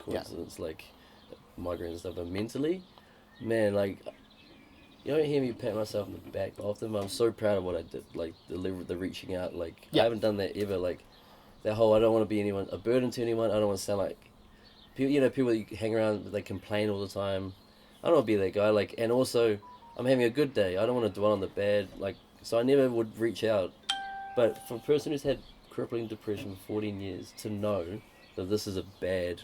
coincidence. Like, migraines and stuff. But mentally, man, like... You don't hear me pat myself in the back often, but I'm so proud of what I did. Like, the reaching out. Like, I haven't done that ever. Like, that whole, I don't want to be a burden to anyone. I don't want to sound like... People that you hang around, they complain all the time. I don't want to be that guy. Like, and also, I'm having a good day. I don't want to dwell on the bad. Like, so I never would reach out. But for a person who's had crippling depression for 14 years, to know that this is a bad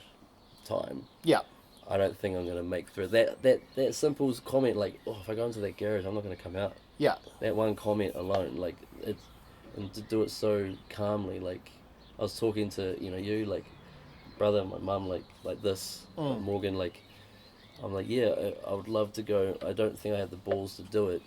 time. Yeah. I don't think I'm going to make through that simple comment, like, oh, if I go into that garage, I'm not going to come out. Yeah. That one comment alone, like, and to do it so calmly, like, I was talking to, you, like, brother, my mum, like this, Morgan, like, I'm like, yeah, I would love to go. I don't think I have the balls to do it.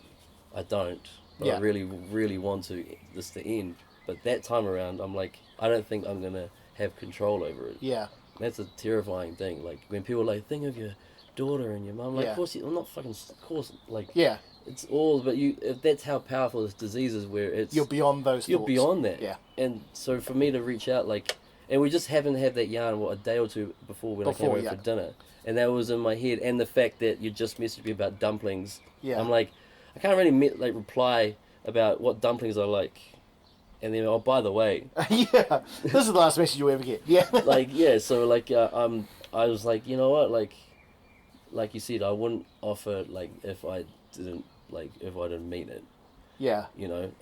I don't. But I really, really want this to end. But that time around, I'm like, I don't think I'm going to have control over it. Yeah. That's a terrifying thing. Like, when people are like, think of your daughter and your mum. Like, of course, I'm not fucking, of course, like, it's all, but if that's how powerful this disease is, where it's... You're beyond those You're thoughts. beyond that. Yeah. And so for me to reach out, like, and we just happened to have that yarn, a day or two before I came over for dinner. And that was in my head. And the fact that you just messaged me about dumplings. Yeah. I'm like, I can't really, reply about what dumplings I like. And then, oh, by the way. Yeah. This is the last message you'll ever get. Yeah. So, I was like, you know what? Like you said, I wouldn't offer, like, if I didn't mean it. Yeah.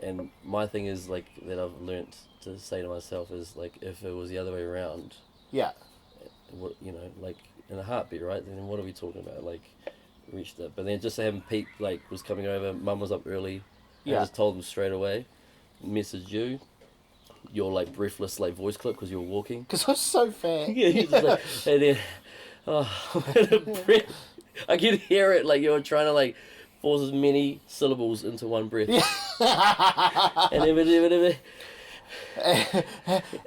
And my thing is, like, that I've learnt to say to myself is, like, if it was the other way around. Yeah. What, like, in a heartbeat, right? Then what are we talking about? Like, reached it. But then just having Pete, like, was coming over, Mum was up early. Yeah. I just told him straight away, messaged you, your, like, breathless, like, voice clip because you were walking. Because I was so fat. Yeah, you're just like, and then, I could hear it, like, you were trying to, like, force as many syllables into one breath. Yeah. And then,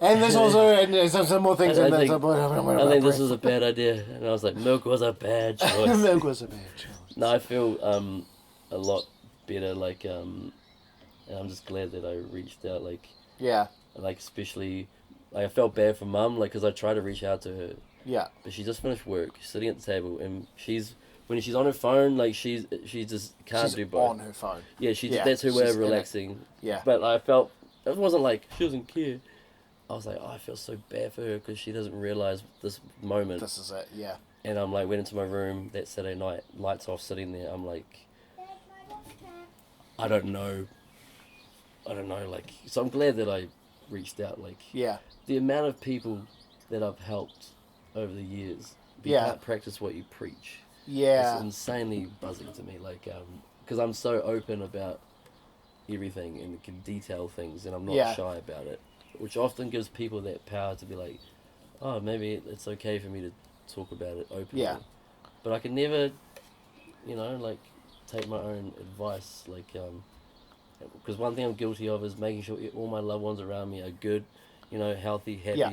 and there's also some more things in there. I think this was a bad idea. And I was like, milk was a bad choice. Milk was a bad choice. No, I feel a lot better, like, and I'm just glad that I reached out, like... Yeah. Like, especially... Like, I felt bad for Mum, like, because I tried to reach out to her. Yeah. But she just finished work, sitting at the table, and when she's on her phone, like, she just can't do both. On her phone. Yeah, that's her way of relaxing. Yeah. But I felt... It wasn't like, she doesn't care. I was like, oh, I feel so bad for her, because she doesn't realise this moment. This is it, yeah. And I'm like, went into my room that Saturday night, lights off, sitting there, I'm like... I don't know, like... So I'm glad that I reached out, like... Yeah. The amount of people that I've helped over the years, you can't practice what you preach. Yeah. It's insanely buzzing to me, like, because I'm so open about everything and can detail things, and I'm not Yeah. shy about it, which often gives people that power to be like, oh, maybe it's okay for me to talk about it openly. Yeah. But I can never, like, take my own advice, like, because one thing I'm guilty of is making sure all my loved ones around me are good, healthy, happy. Yeah.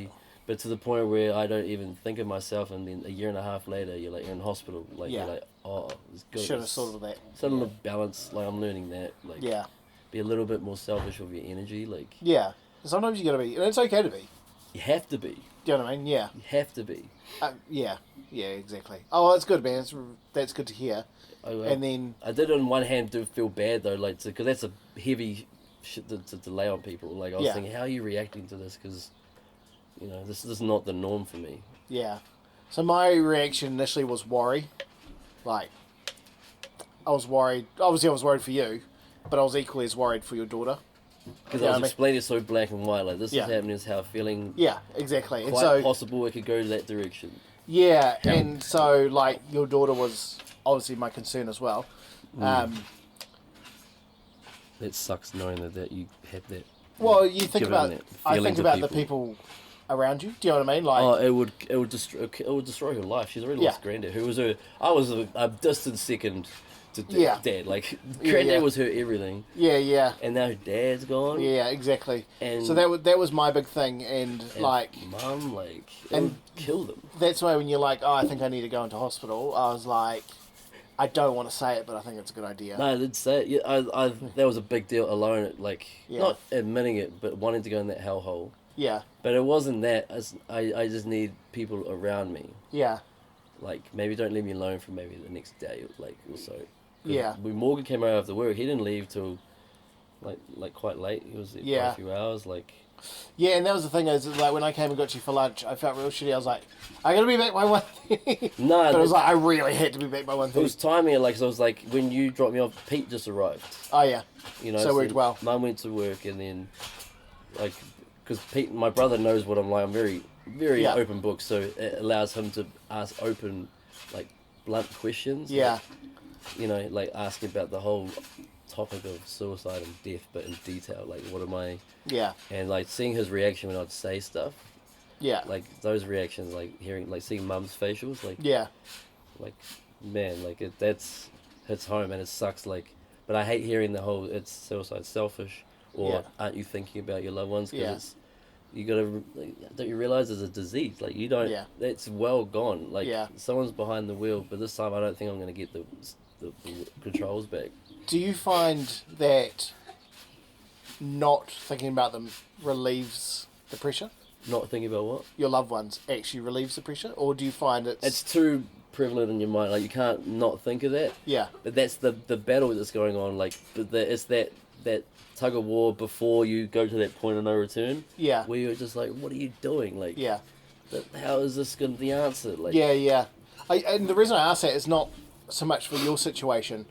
But to the point where I don't even think of myself, and then a year and a half later, you're like in hospital, like Yeah. you're like, oh, it's good. Should have sorted that. Some of the balance, like I'm learning that, like, Yeah. be a little bit more selfish with your energy, like Yeah. Sometimes you got to be, and it's okay to be. you have to be, Do you know what I mean? Yeah. you have to be. Yeah. Yeah. Exactly. Oh, that's good, man. That's good to hear. And then I did on one hand do feel bad though, like, because that's a heavy shit to lay on people. Like I was thinking, how are you reacting to this? Because this is not the norm for me. yeah. So my reaction initially was worry. Like, I was worried. Obviously, I was worried for you, but I was equally as worried for your daughter. Because I was explaining it so black and white, like this Yeah. is happening, is how I'm feeling. Yeah, exactly. And Quite so possible it could go that direction. yeah, and so like your daughter was obviously my concern as well. It sucks knowing that you have that. Well, you think Given about. that I feeling think to about the people. people around you. Do you know what I mean? Like, Oh, it would destroy her life. She's already lost granddad, who was I was a distant second to dad. Like granddad was her everything, yeah, and now her dad's gone. yeah, exactly. And so that was my big thing, and like mum, like it and would kill them. that's why when you're like, oh, I think I need to go into hospital, I was like, I don't want to say it, but I think it's a good idea. No, I did say it. Yeah, I that was a big deal alone. Like Yeah. not admitting it, but wanting to go in that hellhole. Yeah, But it wasn't that. I just need people around me. yeah, Like, maybe don't leave me alone for maybe the next day, like, or so. 'Cause Yeah. when Morgan came over after work, he didn't leave till, like quite late. He was there for a few hours, like... yeah. And that was the thing is like when I came and got you for lunch, I felt real shitty. I was like, I gotta be back by 1:30. No, but it was like I really had to be back by it was 1:30. timing, like, so I was like, when you dropped me off, Pete just arrived. Oh yeah, so it worked well. Mum went to work, and then, like, because Pete, my brother knows what I'm like, I'm very, very Yeah. open book, so it allows him to ask open, like, blunt questions. Yeah, Like asking about the whole topic of suicide and death, but in detail. Like, what am I? yeah, And like seeing his reaction when I'd say stuff, yeah, like those reactions, like seeing Mum's facials, like, yeah, man, like that's hits home, and it sucks. Like, but I hate hearing the whole it's suicide, selfish, or Yeah. aren't you thinking about your loved ones? Because Yeah. it's you gotta don't you realize it's a disease? Like you don't. Yeah. It's well gone. Like Yeah. someone's behind the wheel, but this time I don't think I'm gonna get the controls back. Do you find that not thinking about them relieves the pressure? Not thinking about what? Your loved ones actually relieves the pressure, or do you find It's too prevalent in your mind. Like you can't not think of that. yeah, But that's the battle that's going on. Like, but it's that tug of war before you go to that point of no return. yeah, Where you're just like, what are you doing? Like, yeah, how is this going to be answered? Like, yeah? And the reason I ask that is not so much for your situation.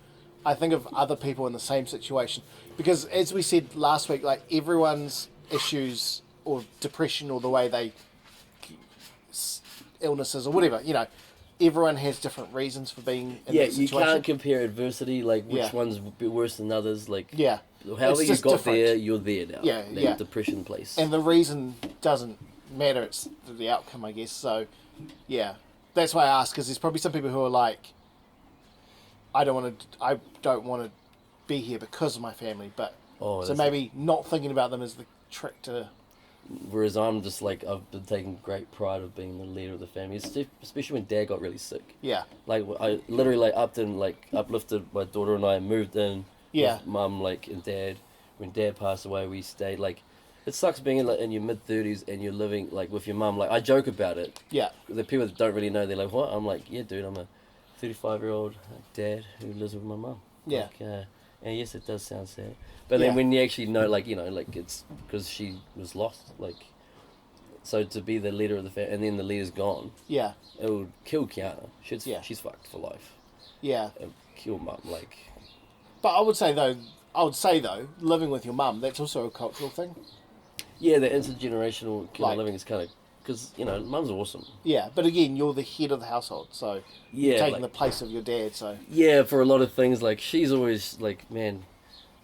I think of other people in the same situation because, as we said last week, like everyone's issues or depression or the way they illnesses or whatever, everyone has different reasons for being in yeah, that you situation. can't compare adversity. Like, which Yeah. one's be worse than others? Like, Yeah. however It's you just got different. there, you're there now. Yeah, That yeah. depression place. And the reason doesn't matter, it's the outcome, I guess. So, yeah. That's why I ask, because there's probably some people who are like, I don't want to be here because of my family, but Oh, so that's- maybe not thinking about them is the trick to, Whereas I'm just like, I've been taking great pride of being the leader of the family, especially when Dad got really sick. yeah, Like, I literally uplifted my daughter and I moved in Yeah. with Mum, like, and Dad. When Dad passed away, we stayed. Like, it sucks being in your mid-30s and you're living like with your mum. Like, I joke about it. yeah, The people that don't really know, they're like, what? I'm like, yeah, dude, I'm a 35-year-old dad who lives with my mum. Yeah. Like, and yes, it does sound sad. But Yeah. then when you actually know, like, like it's because she was lost. Like, so to be the leader of the family, and then the leader's gone, yeah, it would kill Kiana. She's Yeah. she's fucked for life. yeah. It would kill Mum. Like, But I would say though, living with your mum, that's also a cultural thing. yeah, the intergenerational kind Like- of living is kind of because Mum's awesome. Yeah, but again, you're the head of the household, so Yeah, you're taking like- the place of your dad. So Yeah, for a lot of things, like she's always like, man,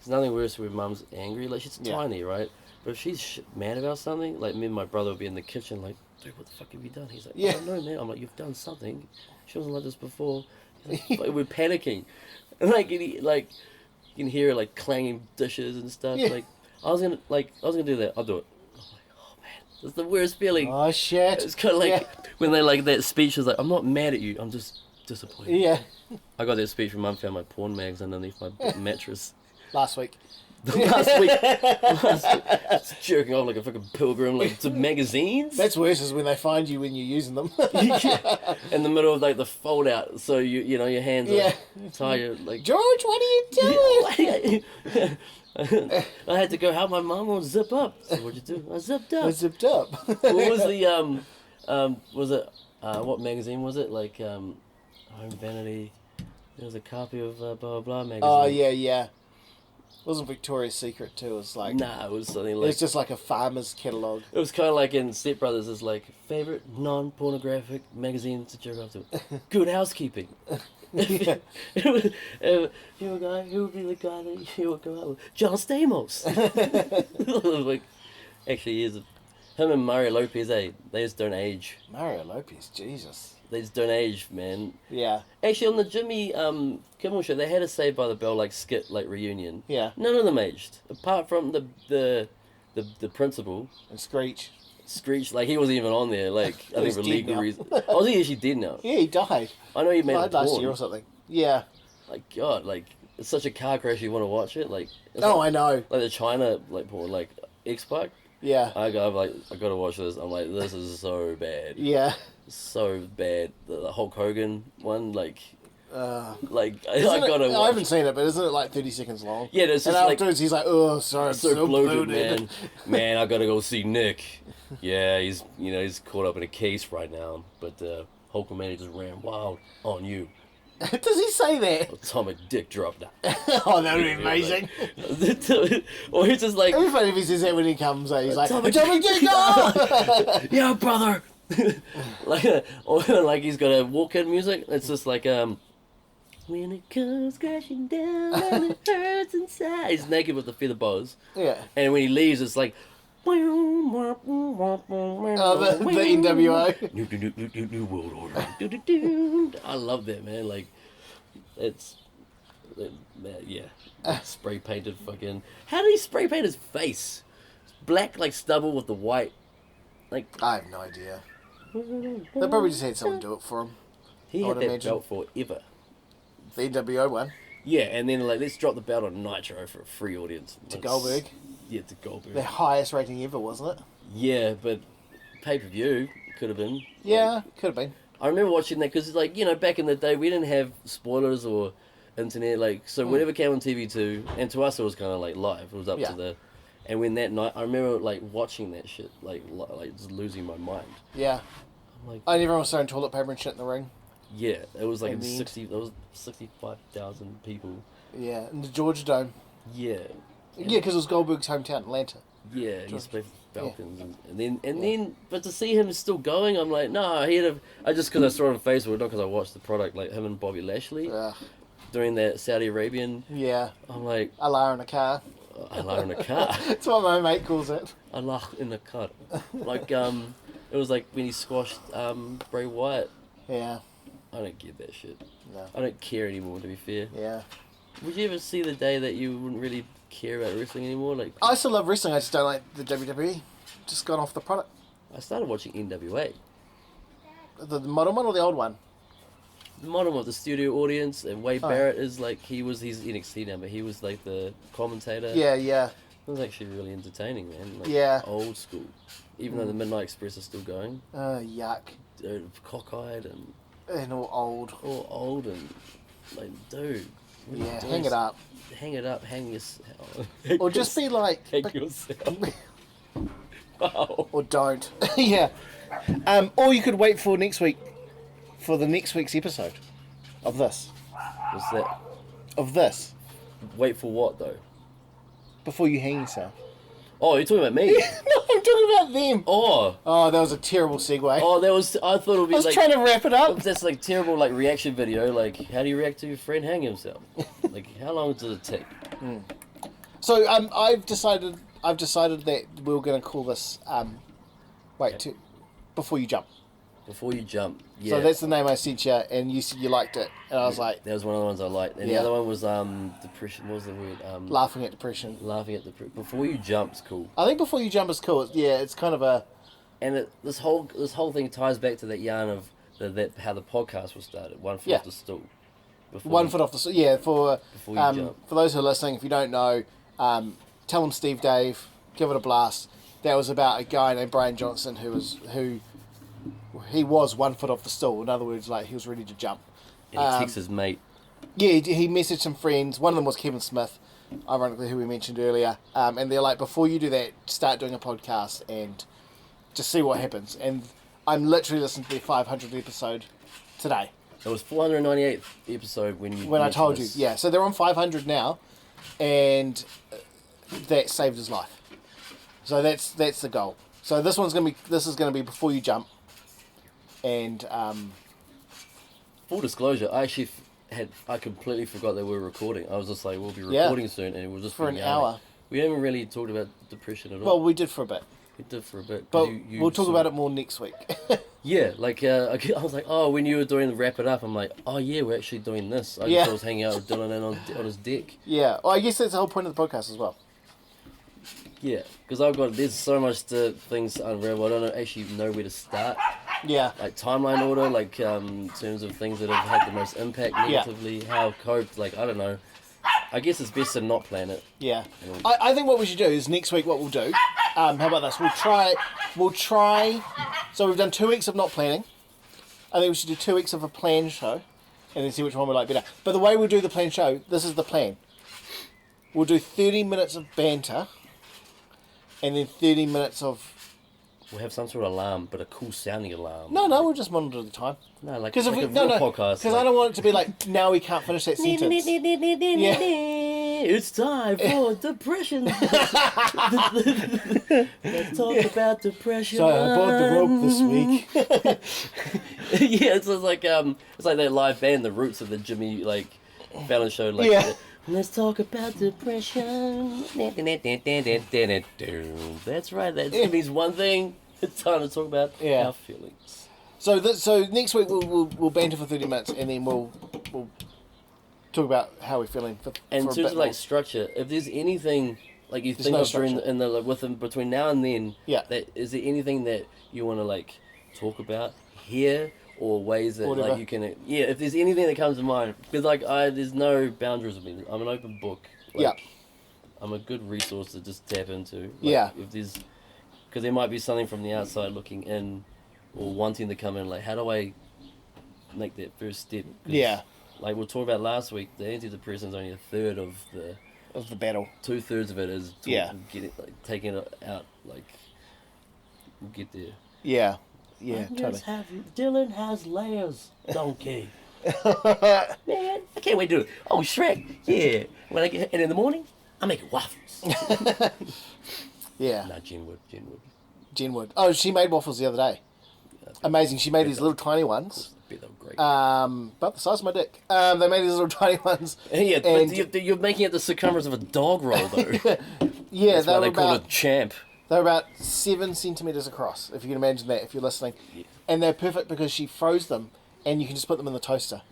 There's nothing worse when mum's angry. Like, she's Yeah. tiny, right? But if she's mad about something, like, me and my brother would be in the kitchen, like, dude, what the fuck have you done? He's like, Yeah. I don't know, man. I'm like, you've done something. She wasn't like this before. He's like, we're panicking. And, like, you can hear, like, clanging dishes and stuff. Yeah. Like, I was gonna do that. I'll do it. I'm like, oh, man. That's the worst feeling. Oh, shit. It's kind of like, Yeah. when they, like, that speech is like, I'm not mad at you. I'm just disappointed. Yeah. I got that speech from Mum found my porn mags underneath my mattress. Last week. last week, just jerking off like a fucking pilgrim, like to magazines. That's worse is when they find you when you're using them. In the middle of like the fold out, so you know your hands are tired. Like, George, what are you doing? I had to go help my mum on zip up. So what'd you do? I zipped up. I zipped up. What was the was it what magazine was it? Like Home Vanity. There was a copy of blah blah blah magazine. Oh yeah. It wasn't Victoria's Secret too. It was like Nah, it was something it like. was just like a farmer's catalogue. It was kind of like in Step Brothers, is like favorite non-pornographic magazine to jerk off to. Good Housekeeping. Yeah. Who would be the guy that you would go out with? John Stamos. Like, actually, he is. Him and Mario Lopez, they just don't age. Mario Lopez, Jesus. They just don't age, man. Yeah. Actually, on the Jimmy Kimmel show, they had a Saved by the Bell like skit, like reunion. Yeah. None of them aged, apart from the principal. And Screech. Screech, like he wasn't even on there. Like I think He's for dead legal now. reasons. Oh, is he actually dead now? Yeah, he died. I know he made Died it last porn. year or something. Yeah. Like God, like it's such a car crash. You want to watch it? Like it's Oh, like, I know. like the China like porn, like X-Pac. Yeah. I gotta watch this. I'm like, this is so bad, Yeah. so bad. The Hulk Hogan one, like I Isn't it- gotta. I Watch. haven't seen it, but isn't it like 30 seconds long? Yeah, it's And just like afterwards he's like, oh, sorry, I'm so bloated, man. Man, I gotta go see Nick. Yeah, he's caught up in a case right now. But Hulkamania just ran wild on you. Does he say that? Atomic dick drop now. Oh, that would be amazing. Or he's just like, It'd be funny if he says that when he comes. He's like, Atomic Atomic Dick, no! yeah, brother. or like he's got a walk-in music. It's just like when it comes crashing down and it hurts inside. He's naked with the feather bows. Yeah. And when he leaves, it's like. Oh, the NWO. New world order. I love that, man. Like, yeah. Spray painted fucking. How did he spray paint his face? Black like stubble with the white. Like I have no idea. They probably just had someone do it for him. he I had would that imagine. belt forever. The NWO one. Yeah, and then like let's drop the belt on Nitro for a free audience. To Goldberg. Yeah, to Goldberg. The highest rating ever, wasn't it? Yeah, but pay-per-view could have been. Yeah, could have been. I remember watching that because, like, back in the day, we didn't have spoilers or internet. Like, so whenever it came on TV2, and to us it was kind of like live. It was up Yeah. to the. And when that night, I remember like watching that shit, like just losing my mind. Yeah. I'm like, And everyone was throwing toilet paper and shit in the ring. yeah, it was like In the end. there was 65,000 people. Yeah, in the Georgia Dome. Yeah. Yeah, because it was Goldberg's hometown, Atlanta. Yeah, he used to play for the Falcons, and then, but to see him still going, I'm like, no, I just because I saw it on Facebook, not because I watched the product, like him and Bobby Lashley during that Saudi Arabian. Yeah. I'm like, Allah in a car. Allah in a car, That's what my mate calls it. Allah in a car, like it was like when he squashed Bray Wyatt. Yeah. I don't get that shit. No. I don't care anymore. To be fair, Yeah. would you ever see the day that you wouldn't really care about wrestling anymore? Like, I still love wrestling, I just don't like the WWE. Just gone off the product. I started watching NWA. The modern one or the old one? The modern with the studio audience, and Wade Barrett is like he's NXT now, but he was like the commentator. Yeah, yeah. It was actually really entertaining, man. Like, Yeah. Old school. Even though the Midnight Express is still going. Yuck. Cockeyed and And all old. all old and like, dude. what are you Yeah, doing? hang it up. Hang it up. Hang yourself. Or just be like... Hang yourself. Wow. Or don't. Yeah. Or you could wait for next week, for the next week's episode of this. What's that? Of this. Wait for what though? Before you hang yourself. Oh, you're talking about me? No, I'm talking about them. Oh. Oh, that was a terrible segue. Oh, that was. I thought it would be I was like. trying to wrap it up. That's like terrible, like reaction video. Like, how do you react to your friend hang himself? Like, how long does it take? So I've decided that we're going to call this Before You Jump. Before You Jump. Yeah. So that's the name I sent you, and you said you liked it, and I was like, that was one of the ones I liked, and the other one was depression. What was the word? laughing at depression. Laughing at depression. Before You Jump's cool. I think Before You Jump is cool. It's kind of a. And this whole thing ties back to that yarn of how the podcast was started. One foot off the stool. One foot off the stool. Yeah, Before You Jump. For those who are listening, if you don't know, tell them Steve Dave, give it a blast. That was about a guy named Brian Johnson who was 1 foot off the stool. In other words, like he was ready to jump. And he texts his mate. Yeah, he messaged some friends. One of them was Kevin Smith, ironically, who we mentioned earlier. And they're like, before you do that, start doing a podcast and just see what happens. And I'm literally listening to their 500th episode today. It was 498th episode when I told you. Yeah, so they're on 500 now, and that saved his life. So that's the goal. So this is gonna be Before You Jump. And full disclosure, I actually I completely forgot that we were recording. I was just like, we'll be recording soon, and we'll just for an hour. We haven't really talked about depression at all. Well, we did for a bit. We did for a bit, but we'll talk about it more next week. Yeah, like I was like, oh, when you were doing the wrap it up, I'm like, oh yeah, we're actually doing this. I just was hanging out with Dylan and on his deck. Yeah, well, I guess that's the whole point of the podcast as well. Yeah, because there's so much things to unravel. I don't actually know where to start. Yeah. Like timeline order, like in terms of things that have had the most impact negatively, how coped, like I don't know. I guess it's best to not plan it. Yeah. I think what we should do is next week what we'll do, how about this? We'll try, so we've done 2 weeks of not planning. I think we should do 2 weeks of a planned show and then see which one we like better. But the way we'll do the planned show, this is the plan. We'll do 30 minutes of banter and then 30 minutes of... We'll have some sort of alarm, but a cool sounding alarm. No, we'll just monitor the time. No, like, Cause like a real podcast. Because I don't want it to be like, now we can't finish that sentence. It's time for depression. Let's talk about depression. So I bought the rope this week. Yeah, it's like that live band, The Roots of the Jimmy Fallon show. Let's talk about depression. That's right. That means one thing. It's time to talk about our feelings. So next week we'll banter for 30 minutes and then we'll talk about how we're feeling. In terms of structure, if there's anything you think of between now and then, is there anything that you want to talk about here? Or ways that you can, if there's anything that comes to mind, because there's no boundaries with me. I'm an open book. I'm a good resource to just tap into. If there's, because there might be something from the outside looking in, or wanting to come in. How do I make that first step? Like we talked about last week, the antidepressant is only a third of the battle. 2/3 of it is taking it out. We'll get there. Yeah. Yeah, totally. Dylan has layers, donkey. Man, I can't wait to do it. Oh, Shrek, yeah. And in the morning, I make waffles. Yeah. No, Jen would. Oh, she made waffles the other day. Amazing. She made these little tiny ones. They were great. About the size of my dick. They made these little tiny ones. Yeah, but you're making it the circumference of a dog roll, though. Yeah, that's why they call it champ. They're about 7 centimetres across, if you can imagine that, if you're listening. Yeah. And they're perfect because she froze them, and you can just put them in the toaster.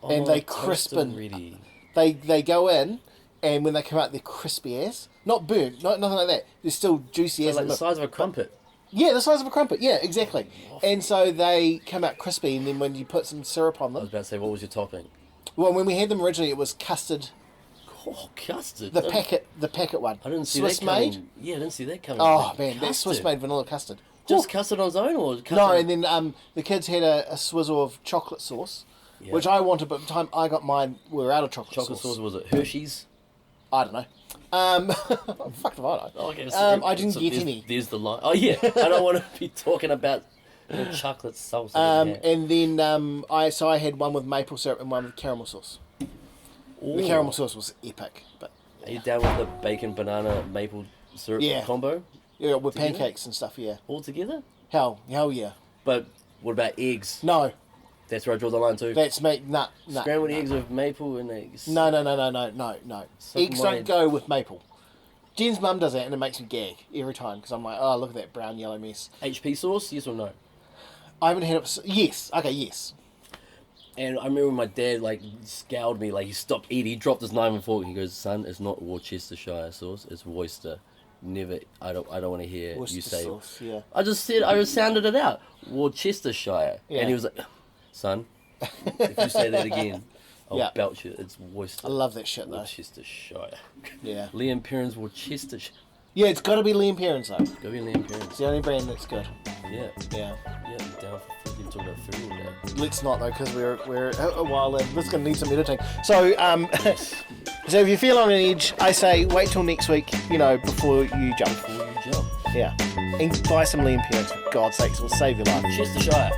And they crispen. Ready. They go in, and when they come out, they're crispy as. Not burnt, nothing like that. They're still juicy as. Like the size of a crumpet. Yeah, the size of a crumpet. Yeah, exactly. And so they come out crispy, and then when you put some syrup on them... I was about to say, what was your topping? Well, when we had them originally, it was custard... Oh, custard. The packet one. I didn't see Swiss that coming. made. Yeah, I didn't see that coming. Oh man, that's Swiss made vanilla custard. Just custard on its own, or custard? No, and then the kids had a swizzle of chocolate sauce, which I wanted, but by the time I got mine, we were out of chocolate sauce. Was it Hershey's? I don't know. Fuck if I know. Oh, okay, I didn't get any. There's the line. Oh yeah, I don't want to be talking about chocolate sauce. And then I had one with maple syrup and one with caramel sauce. Ooh. The caramel sauce was epic, but. Are you down with the bacon, banana, maple syrup combo? Yeah, with pancakes and stuff, yeah. All together? Hell yeah. But what about eggs? No. That's where I draw the line too? That's nah. Scrambled eggs with maple and eggs. No. Eggs don't go with maple. Jen's mum does that and it makes me gag every time because I'm like, oh, look at that brown yellow mess. HP sauce, yes or no? I haven't had it. Yes. Okay, yes. And I remember when my dad like scowled me, like he stopped eating, he dropped his knife and fork. He goes, "Son, it's not Worcestershire sauce, it's Worcester. Never. I don't want to hear you say." Sauce, yeah. I just sounded it out. Worcestershire, Yeah. and he was like, "Son, if you say that again, I'll Yeah. belch you. It's Worcester." I love that shit though. Worcestershire. Yeah. Liam Perrin's Worcestershire. Yeah, it's got to be Liam Perrins though. Go be Liam Perrin's. It's the only brand that's good. Yeah. Yeah. Yeah, I'm down for freaking talking about food all day. Let's not though, because we're a while in. This is going to need some editing. So, so if you feel on an edge, I say wait till next week. Before you jump. Before you jump. Yeah, and buy some Liam Perrins for God's sakes. It will save your life. Worcestershire.